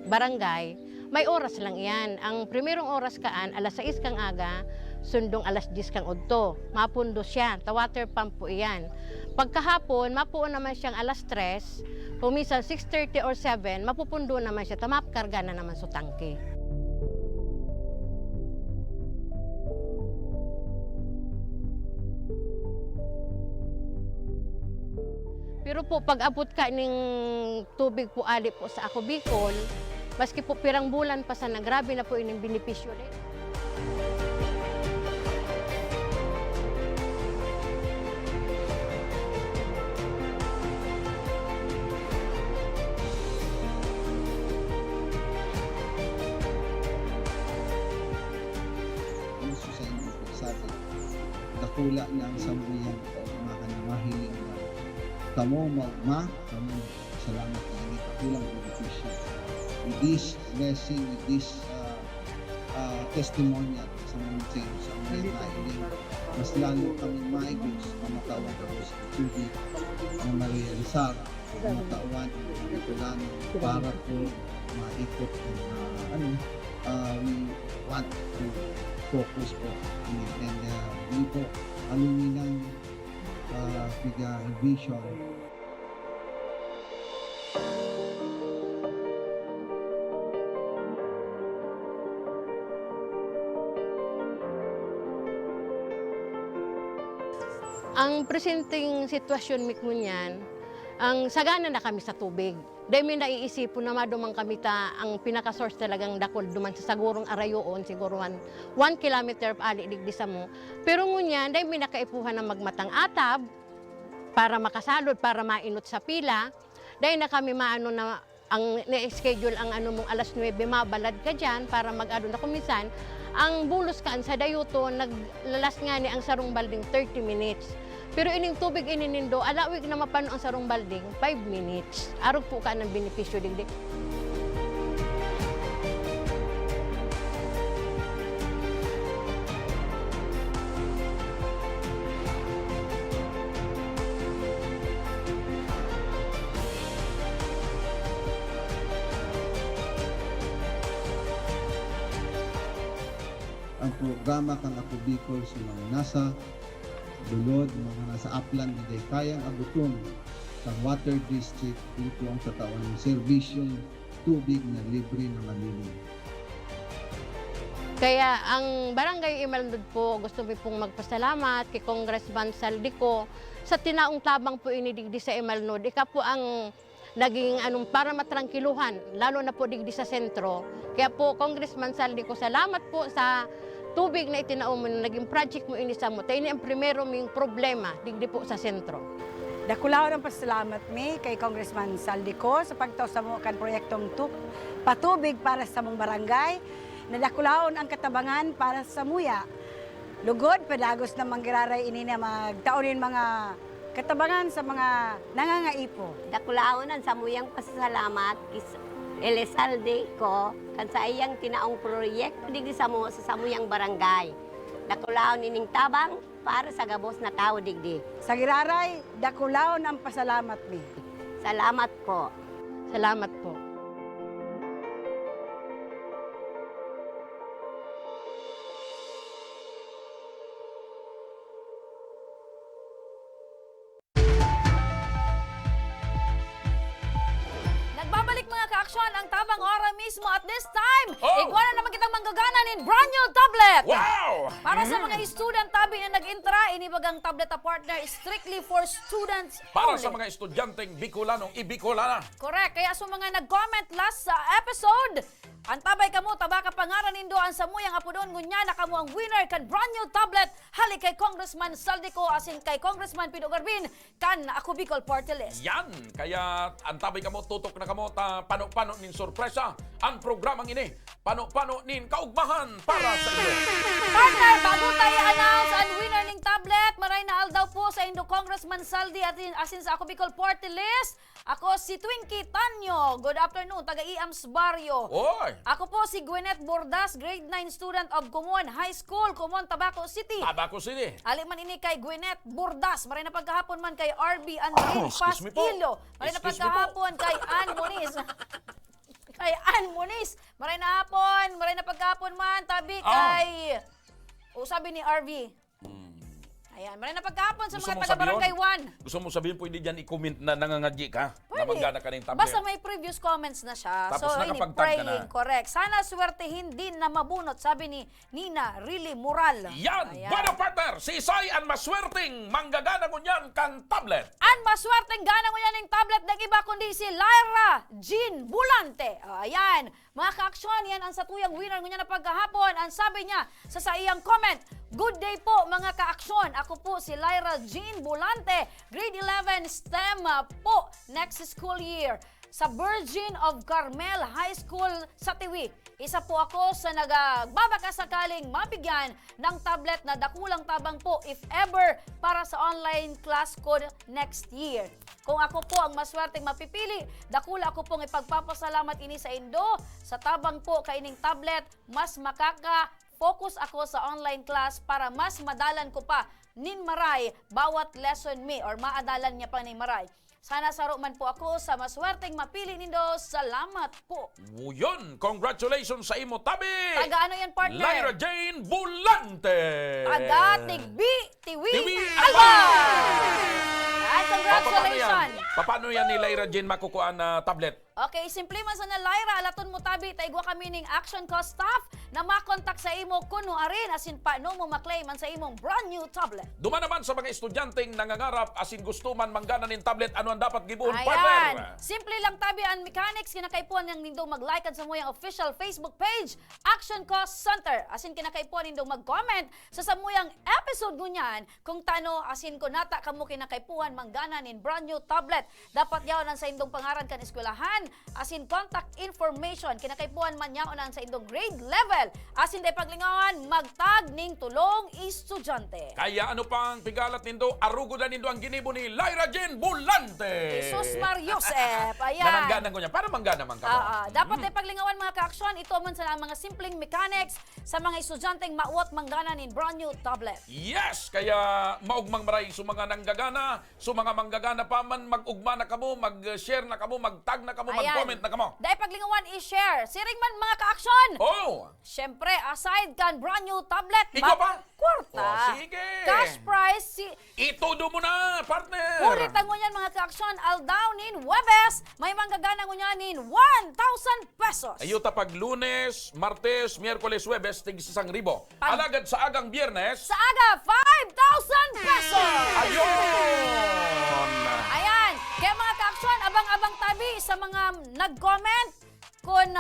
barangay, may oras lang iyan. Ang primerong oras kaan alas 6 kang aga, sundong alas 10 kang udto. Mapundo siya, ta water pump po iyan. Pagkahapon, mapuon naman siyang alas 3, kung minsan 6:30 or 7, mapupundo naman siya, tamapkarga na naman sa tangke. Pero po, pag abot ka ng tubig po ali po sa ako Bicol, maski po pirang bulan pa sana, grabe na po ining benepisyo rin. Gusto sa inyo po sabi, dakula na ang sambuyan ko, mahiling na kamo magma, kamo salamat na hindi kakulang beneficyo. With this blessing, with this testimonial sa mga saints, sa mga mahiling, mas lalo kami maigos na matawan ko sa tubig na ma-realizar, na matawan itulan para po maikot we want to focus po and we po aluminang vision. Ang presenting sitwasyon mi kunyan, ang sagana na kami sa tubig. Dahil may naiisipon na madumang kami ang pinaka-source talagang dakol duman sa sagurong arayoon, siguro 1 kilometer ali digdi sa mo. Pero ngunyan, dahil may nakaipuhan na magmatang atab, para makasalod, para mainot sa pila, dahil na kami maano na, ang na-schedule ang ano mong alas 9, mabalad ka dyan para mag-ano na kumisan. Ang bulos kaan sa dayuto, naglalas nga ni ang sarong balding 30 minutes. Pero ining tubig ininindo, alawig na mapano ang sarong balding, 5 minutes. Arog po ka ng benepisyo digdi. Ang programa kang Ako Bicol sa mga nasa Dulod, mga nasa upland na day kayang abuton sa water district, ito ang tatawan ng serbisyong tubig na libre na malilim. Kaya ang Barangay Imalndod po, gusto mo pong magpasalamat kay Congressman Saldico sa tinaong tabang po inidigdi sa Imalndod. Ika po ang naging para matrangkiluhan, lalo na po digdi sa sentro. Kaya po, Congressman Saldico, salamat po sa tubig na itinaon mo, naging project mo inisa mo. Tayo ni ang primero ming problema, digdi po sa sentro. Dakulaon ang pasalamat mi kay Congressman Saldico sa pagtaw sa mo kan proyektong patubig para sa mong barangay. Nadakulaon ang katabangan para sa muya. Lugod, pedagos na manggiraray ini na magtaonin mga katabangan sa mga nangangaipo. Dakulaaonan sa muyang pasasalamat Elizalde ko kan sa iyang tinaong proyekto digdi sa mo sa samuyang barangay. Dakulaon ining tabang para sa gabos na tao digdi. Sa giraray, dakulaon ang pasalamat mi. Salamat po. Salamat po. Nagbabalik mga ka-aksyon ang tabang ora mismo at this time, Oh! iguana naman kitang manggagana in brand new tablet. Wow! Para sa mga student tabi na nag-intra, inibagang tablet na partner strictly for students Para only. sa mga estudyanteng Bicolanong Ibicolana. Correct. Kaya sa mga nag-comment last sa episode, ang tabay kamo, tabaka pangaran nindo ang samuyang apodon ngunya na kamo ang winner kan brand new tablet hali kay Congressman Saldico asin kay Congressman Pido Garbin kan Ako Bicol Party List. Yan! Kaya antabay kamo, tutok na kamo, pano-pano nin sorpresa ang programang ini. Pano-pano nin kaugmahan para sa iyo. Partner, bago tayo announce ang winner ng tablet, maray na aldaw po sa Indo Congressman Saldi asin sa Ako Bicol Party List. Ako si Twinkie Tanyo. Good afternoon, taga Iams Barrio. Oy! Ako po si Gwyneth Bordas, grade 9 student of Kumon High School, Kumon, Tabaco City. Tabaco City. Ali man ini kay Gwyneth Bordas, maray na pagkahapon man kay RB Andrin excuse me po. Pastillo. Maray na Excuse me po. pagkahapon kay Ann Moniz. Kay Ann Moniz. Maray na hapon, maray na pagkahapon man tabi kay sabi ni RB. Ayan, maray na pagkahapon sa Gusto mga mo taga Barangay sabihin? 1. Gusto mo sabihin, pwede dyan i-comment na nangangadji ka? Na Pwede. manggana ka ng tablet. Basta may previous comments na siya. Tapos so, nakapag-tag ka praying, na. correct. Sana swertehin din na mabunot, sabi ni Nina Really Moral. Yan! Ayan. Bueno, partner! Si Isay ang maswerteng manggagana ko niyan kang tablet. Ang maswerteng gana mo yan ng tablet ng iba kundi si Lyra Jean Bulante. Ayan, mga ka-aksyon, yan ang satuyang winner niya na pagkahapon. Ang sabi niya sa iyang comment, good day po mga ka-aksyon. Ako po si Lyra Jean Bulante, grade 11 STEM po next school year sa Virgin of Carmel High School sa Tiwi. Isa po ako sa nagbabakasakaling mabigyan ng tablet na dakulang tabang po if ever para sa online class ko next year. Kung ako po ang maswerteng mapipili, dakula ako pong ipagpapasalamat ini sa Indo. Sa tabang po kaining tablet, mas makaka-focus ako sa online class para mas madalan ko pa nin maray bawat lesson me or maadalan niya pa nin maray. Sana saro man po ako sa maswerteng mapili nindo. Salamat po. Yun! Congratulations sa imo tabi! Taga ano yan, partner? Lyra Jane Bulante! Taga Tigbi, Tiwi, Tiwi, Alba! Alba! Ay, congratulations! Paano yan ni Lyra Jane makukuha na tablet? Okay, simple man sa na Lyra, alaton mo tabi, taigwa kami ning Action Co staff na makontak sa imo kuno arin asin paano mo maklaim man sa imong brand new tablet. Duman naman sa mga estudyanteng nangangarap asin gusto man manggana nin tablet, ano ang dapat gibuon, Ayan, partner? simple lang tabi ang mechanics, kinakaipuan ng nindo mag-like sa muyang official Facebook page, Action Co Center. Asin kinakaipuan nindo mag-comment sa samuyang episode ngunyan kung tano asin ko nata kamo kinakaipuan manggana nin brand new tablet. Dapat yaon sa indong pangaran kan eskwelahan, asin contact information, kinakaipuan man yaon sa indong grade level, asin day paglingawan, magtag ning tulong estudyante. Kaya ano pang pigalat nindo, arugo na nindo ang ginibo ni Lyra Jane Bulante! Jesus Mariosep, ayan. Nanangganan ko niya, para manggana man ka mo. Dapat ay paglingawan mga ka-aksyon, ito man sa mga simpleng mechanics sa mga estudyanteng mauot manggana nin brand new tablet. Yes! Kaya maugmang maray sa mga nanggagana, sa mga manggagana pa man, mag-ugma na kamo, mag-share na kamo, mag-tag na kamo, mag-comment na kamo. Dahil paglingawan i-share. Siring man mga ka-aksyon. Oh! Siyempre, aside kan brand new tablet. Ikaw pa? Kwarta. Oh, sige. Cash prize. Itudo mo na, partner! Ulit ang ngunyan mga ka-aksyon. Aldaw nin Webes. May manggagana ngunyanin 1,000 pesos. Ayuta pag Lunes, Martes, Miyerkules, Huwebes, tig 1,000. Alagad sa agang Biyernes, Sa aga, 5,000 pesos. ayun! Ayan. Kaya mga ka-aksyon, abang-abang tabi sa mga nag-comment. Kung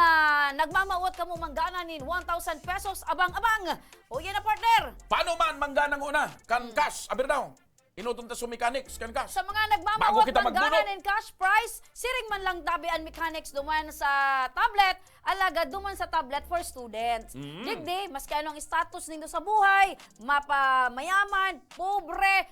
nagmamauot ka mo manggana nin 1,000 pesos, abang-abang. O yan na, partner. Paano man mangganang una? Kan cash, abir daw. Inutunta sa mechanics kan ka. Sa mga Bago nagmamawag kita manggana magbunot. ng cash prize, siring man lang dabian mechanics duman sa tablet, alaga duman sa tablet for students. Digdi, maski anong status nindo sa buhay, mayaman, pobre,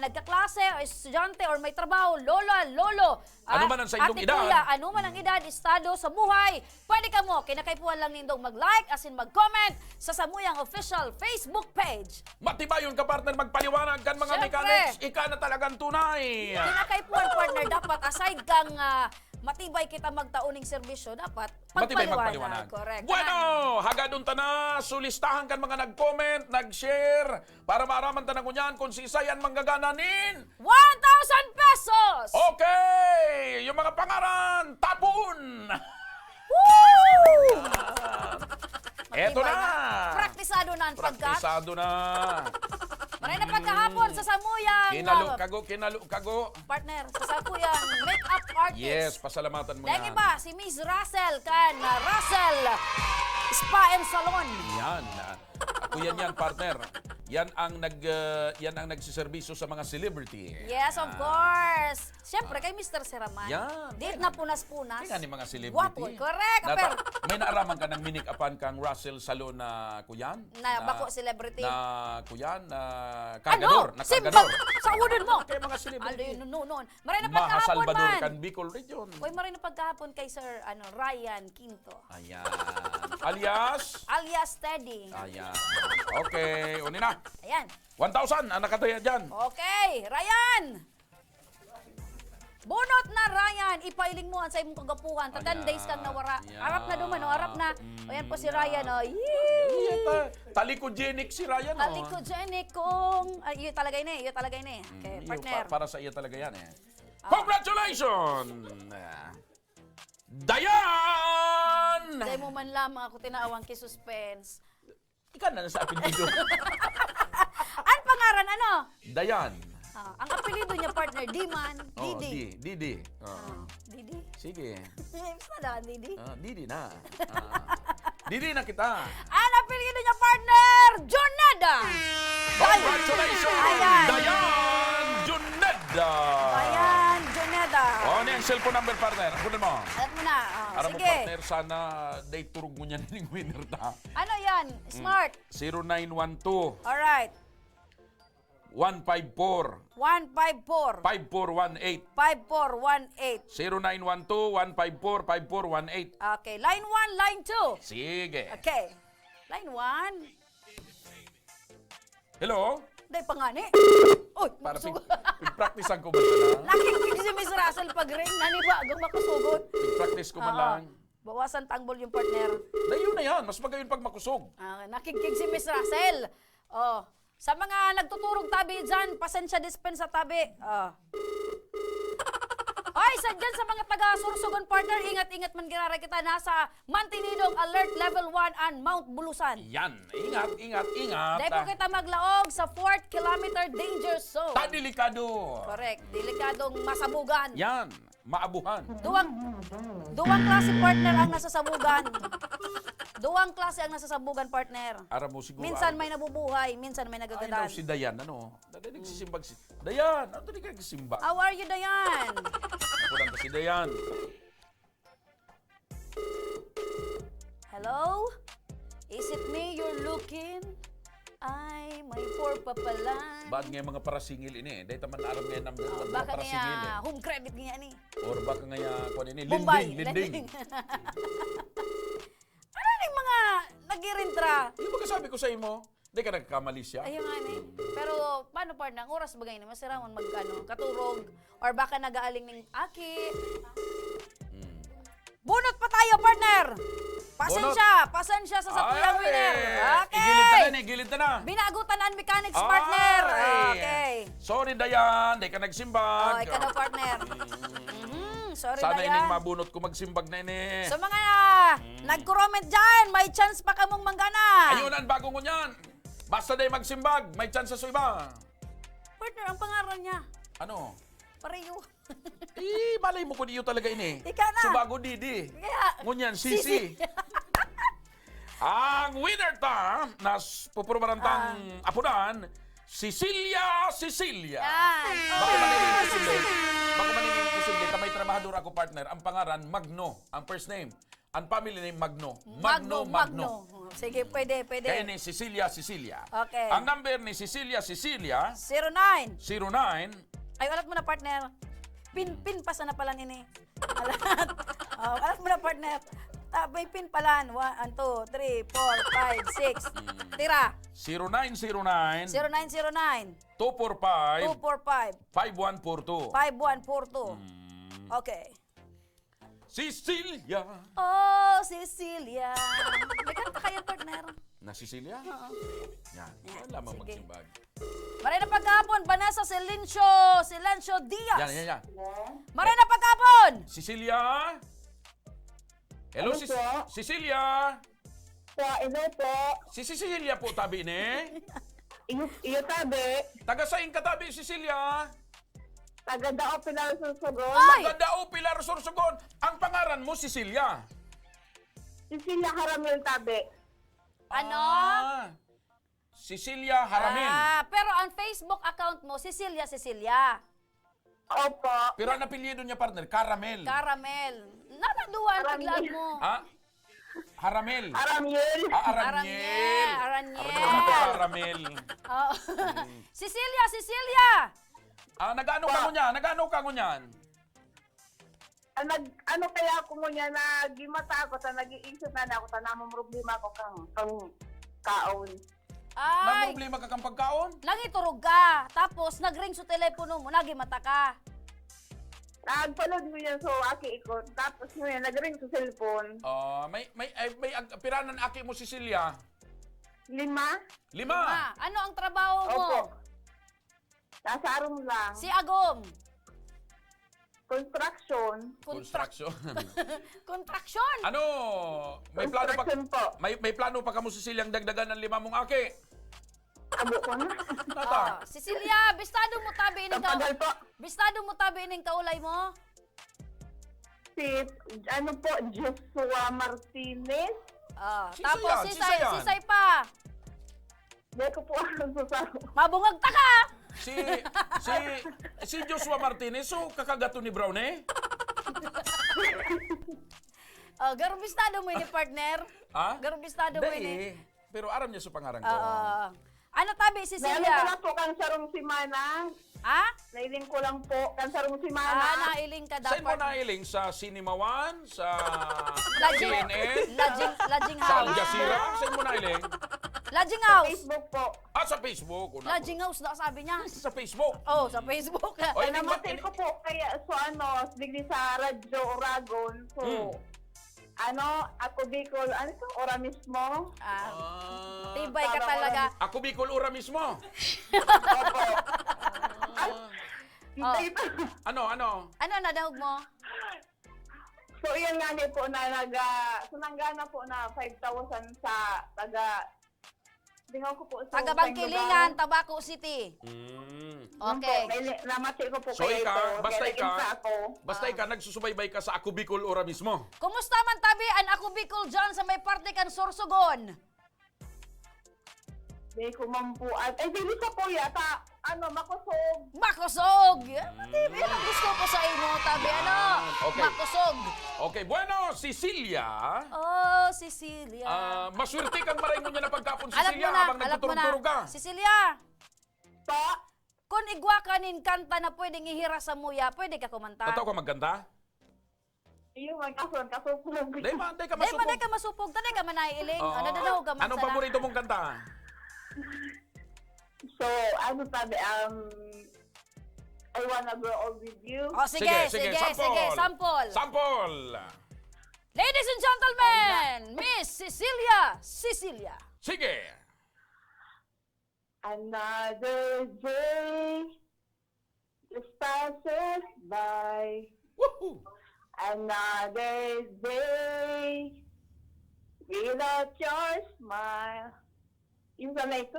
nagkaklase, o estudyante, or may trabaho, lolo, Ano man ang sa indong ate, edad. kuya, ano man ang edad, estado sa buhay, pwede ka mo, kinakaipuan lang nindong mag-like, as in mag-comment sa Samuyang official Facebook page. Matibayon ka, partner, magpaliwanag kan mga Siyempre. mechanics. Ika na talagang tunay. Kinakaipuan, partner, dapat aside kang matibay kita magtauning serbisyo, dapat Matibay magpaliwanag. magpaliwanag. Correct. Bueno, hagadun ta na, sulistahan kan mga nag-comment, nag-share, para maaraman ta na kunyan kung si Isayan manggagananin. 1,000 pesos! Okay! Yung mga pangaran, tapon! Woo! Eto Matibay na! Praktisado na ang pagkat. Praktisado na! Maray na pagkahapon sa Samuyang. Kinalo kago. Partner, sa Samuyang make-up artist. Yes, pasalamatan mo Dahil yan. iba, si Miss Russell kan Russell Spa and Salon. Yan. Ako yan, partner. Yan ang nagsiservisyo sa mga celebrity. Yes, of course. Siyempre, kay Mr. Seraman. Yan. Date na punas-punas. Kaya ni mga celebrity. Guwapo, correct. Pero, May naaraman ka ng minik-apan kang Russell Salon na kuyan? na bako celebrity. Na kuyan? Na kargador. Na Simbag kargador. sa udon mo. Kaya mga celebrity. Aldo yun, noon. Maray na Maha pagkahapon Salvador man. kan Bicol Region. Uy, maray na pagkahapon kay Sir Ryan Quinto. Ayan. Alias? Alias Teddy. Ayan. Okay, uni na. Ayan. 1,000 ang nakataya dyan. Okay, Ryan! Bunot na, Ryan! Ipailing mo ang sa imong kagapuhan. 10 days kang nawara. Ayan. Arap na duman, arap na. Ayan po si Ryan, oh. Talikogenic si Ryan, oh. Talikogenic kung... Iyo talaga yun eh, Okay, Iyo, partner. para sa iyo talaga yan, eh. Congratulations! Dayan! Dahil mo man lamang ako tinaawang kisuspense. Ika na sa apelido. Ang pangaran, ano? Dayan. Ang apelido niya, partner, Diman. Oh, Didi. Didi. Didi? Sige. Basta na, Didi. Didi na. Didi na kita. Ang apelido niya, partner, Joneda. Congratulations! Ayan. Dayan Juneda. Ayan, Joneda. Oh, ano yung cellphone number, partner? Kunin mo. Alam mo na. Aram mo, Sige. partner, sana day turog mo niyan ng winner ta. Ano yan? Smart. 0912 Alright. 154 154. 5418. 5418. 0912 154 5418. Okay. Line 1, line 2. Sige. Okay. Line 1. Hello? Day pangani. Uy, Para makusugod. pig-practicean ko ba sana? Nakikig si Miss Russell pag ring. Nani ba? Agang makusugod. Pig-practice ko man Oo. lang. Bawasan tangbol yung partner. Dayo na yan. Mas magayon pag makusog. Nakikig si Miss Russell. Oh. Sa mga nagtuturog tabi dyan, pasensya dispensa tabi. Ay, dyan sa mga taga-Sursogon partner, ingat-ingat man ginara kita. Nasa Mantinidong Alert Level 1 and Mount Bulusan. Yan. Ingat, ingat, ingat. Dahil po kita maglaog sa 4th kilometer danger zone. Delikado. Correct. Delikadong masabugan. Yan. Maabuhan. Duwang klase partner ang nasasabugan. Duwang klase ang nasasabugan partner. Ara mo siguro. Minsan may nabubuhay, minsan may Ay, nagagadan. si Dayan, ano? Dada nagsisimbag si... Dayan, ano ka nagsisimbag? How are you, Dayan? Ako lang si Dayan. Hello? Is it me you're looking? Ay, may poor papalan. Ba't nga yung mga parasingil ini? Dahil taman aram nga yung number ng mga Baka parasingil eh. niya, home credit niya ni. Or baka nga kung ini, Bombay. linding. Ano yung mga nagirintra? Yung mga sabi ko sa imo, di ka nagkamali siya. Ayun nga ni. Pero paano partner, ang oras bagay ni masirawan katurog or baka nagaaling ng aki. Bunot pa tayo partner. Pasensya sa Samuyang winner. Okay. Gilid na na. Binagutan ang mechanics partner. Okay. Sorry Dayan, di ka nagsimbag. Oh, ikaw na partner. Sorry Sana Dayan. ining mabunot ko magsimbag na ini. So mga nag-comment dyan, may chance pa kamong manggana. Ayun ang bagong kunyan. Basta day magsimbag, may chance sa iba. Partner, ang pangalan niya. Ano? Pareho. Malay mo ko niyo talaga ini. Ika na. Subago Didi. Kaya, Ngunyan, Sisi. Ang winner ta, nas pupurumarantang apunan, Cecilia. Yan. Baka maningin posible. Baka maningin posible. Kamay trabahador ako, partner. Ang pangaran, Magno. Ang first name. Ang family name, Magno. Magno. Sige, pwede. Kaya ni Cecilia. Okay. Ang number ni Cecilia, 09. 09. Ay, alat mo na, partner. Pin pa sana pala nini. Alat mo na, partner. May pin pala. 1, 2, 3, 4, 5, 6. Tira. 0909 0909 245 245 5142. 5142. Okay. Cecilia. Oh, Cecilia. May kanta kayo, partner. Na Cecilia? Yan. Wala mang sige. magsimbag. Marina pagkapon, Vanessa Silencio Diaz. Yan. Marina pagkapon. Cecilia? Hello, Cecilia? Hello po. Si Cecilia po tabi ni. Iyo tabi. Taga saing katabi, Cecilia? Taga Dao Pilar Sorsogon. Taga Dao Pilar Sorsogon. Ang pangaran mo, Cecilia? Cecilia Haramil tabi. Ano? Cecilia Haramil. Pero ang Facebook account mo, Cecilia. Opo. Pero ang apelyido niya, partner, Caramel. Caramel. Nataduan tiglan mo. Ha? Haramel. Aramiel. Aranyel. Caramel. Oh. Cecilia. Nagano ka mo niyan? Ano kaya ako mo niya na gimata ako, nag-iisip na ako, namang problema ko kang kaon. Ay, problema ka kang pagkaon? turog ka. Tapos nagring sa telepono mo, nagimata ka. Nagpalod mo yan so aki ikot. Tapos mo yan, nag-ring sa cellphone. May piranan aki mo, Cecilia. 5. 5. Ano ang trabaho mo? Opo. Nasa arong lang. Si Agom. Construction. Contraction. Ano? May plano pa Construction po. may plano pa kamo, Cecilia, ang dagdagan ng 5 mong aki? Abo ko na. Nata. Cecilia, bistado mo tabi ining Tagal po. Bistado mo tabi ining kaulay mo? Si, Joshua Martinez. Tapos si Sayan. Sisay pa. Hindi ko po ang susaro. Mabungag ta ka. Si Joshua Martinez, so kakagato ni Brown eh? Garo bistado mo ini, partner. Ha? Garo bistado mo ini. Pero aram niya sa pangarang ko. Ano tabi, Nailing ko Cecilia? lang po kang sarong simana. Ha? Nailing ko lang po kang sarong simana. Nailing ka Saan mo dapat. nailing? Sa Cinema One? Sa Lajing- CNN? Lajing Sa Al house. Jazeera? Saan mo nailing? Lajing house. Facebook po. Sa Facebook. Lajing house na sabi niya. Sa Facebook. Oh, sa Facebook. Oy, Namatay ko po kaya digdi sa Radyo Oragon. So, ako Bicol, ito, ora mismo. Tibay ka talaga. Ako Bicol Ura mismo. Opo. Ano? Ano na daog mo? So, yan nga po na sunanggana po na 5,000 sa dingaw ko po sa Taga Bangkilingan, Tabaco City. Okay. Namatay ko po So kaya ika, ito. basta ika, nagsusubaybay ka sa Ako Bicol Ura mismo. Kumusta man tabi an ako Bicol dyan sa may parte kan Sorsogon? Di ko mampuan. Ay, dili sa po yata. Makusog. Makosog! Tibi lang gusto ko sa imo, tabi Okay. Makosog. Okay, bueno, Cecilia. Oh, Cecilia. Maswerte kang maray mo niya na pagkapon, Alam Cecilia, mo na, habang alam mo na. nagtuturog-turog ka. Cecilia, Pa? kung igwa ka nin kanta na pwedeng ihira sa muya, pwede ka kumanta. Tataw ka magkanta? Iyo, kasupulog. Day ka Dahil masupog. man ka masupog, tanay ka manailing. Ano dadaw ka man Anong sana? paborito mong kanta? So, sabi, I wanna grow old with you. Oh, sige, sample. Sample. Ladies and gentlemen, Miss Cecilia. Sige. Another day just passes by. Woohoo! Another day without your smile. Yung sa na ito.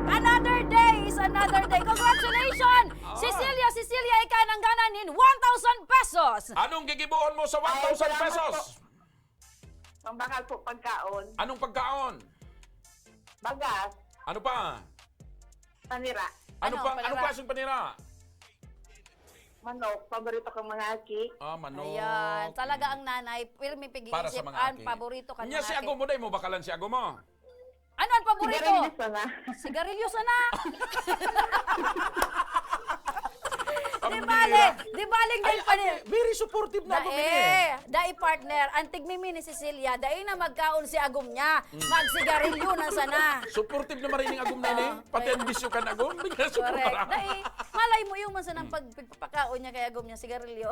Another day is another day. Congratulations! Cecilia, ikaw nang gananin 1,000 pesos. Anong gigibuon mo sa 1,000 pesos? Pambakal po pagkaon. Anong pagkaon? Bagas. Ano pa? Panira. Ano, Anong panira? klaseng panira? Manok. Paborito kong mga aki. Manok. Ayan, talaga ang nanay, pirmi Para sa pag-iisip, mga ang aki. paborito ka Nya si aki. Ago mo day mo bakalan si Ago mo. Ano ang paborito? Sigarilyo sana. Sigarilyo sana. Ang Di baling din pa niya. Very supportive na Ago Mini. Dai partner, ang tigmimi ni Cecilia, dai na magkaon si agom niya. Magsigarilyo na sana. Supportive na marining Agom na ini. Pati ang bisyo ka na Agom. Bigla Correct. supporta. Dai, malay mo yung man sa nang pagpapakaon niya kay agom niya sigarilyo.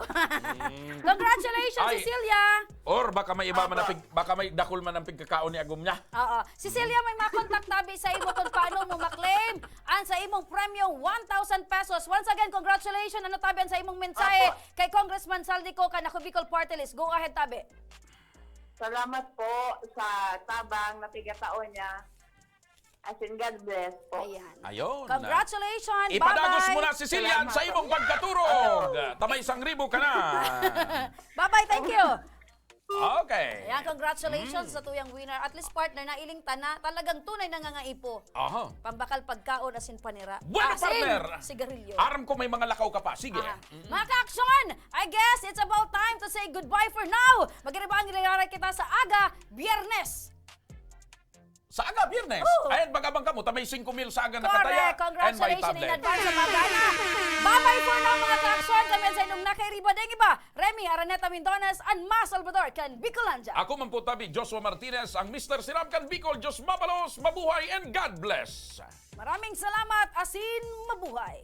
Congratulations, Ay. Cecilia. Or baka may iba man ang baka may dakol man ang pagkakaon ni Agom niya. Oo. Cecilia, may makontak tabi sa imo kung paano mo maklaim ang sa imong premyo 1,000 pesos. Once again, congratulations. Ano tabi ang sa imong mensahe kay Congressman Saldico ka na Bicol Party List. Go ahead, tabi. Salamat po sa tabang na tigataon niya. As in, God bless po. Ayan. Ayun. Congratulations. Ipadagos Bye-bye. mo na Cecilia sa imong pagkaturog. Tamay 1,000 ka na. Bye-bye. Thank you. Okay. Ayan, congratulations sa tuyang winner. At least partner na iling tana, talagang tunay na ngangaipo. Aha. Pambakal pagkaon asin panira. Bueno, partner. Sigarilyo. Aram ko may mga lakaw ka pa. Sige. Mga ka-aksyon, I guess it's about time to say goodbye for now. Magkiribaan nilayaray kita sa aga, Biyernes. Sa aga, Biyernes. Oo. Ayan, bagabang kamo. Tamay 5,000 sa aga nakataya. Correct. Congratulations in tablet. advance sa bagana. Bye-bye for now mga ka-aksyon. Kami sa inyong nakairiba deng iba. Remy Araneta Mindones and Ma Salvador kan Bicolanja. Ako man po tabi, Joshua Martinez, ang Mr. Siram kan Bicol. Diyos mabalos, mabuhay, and God bless. Maraming salamat, asin mabuhay.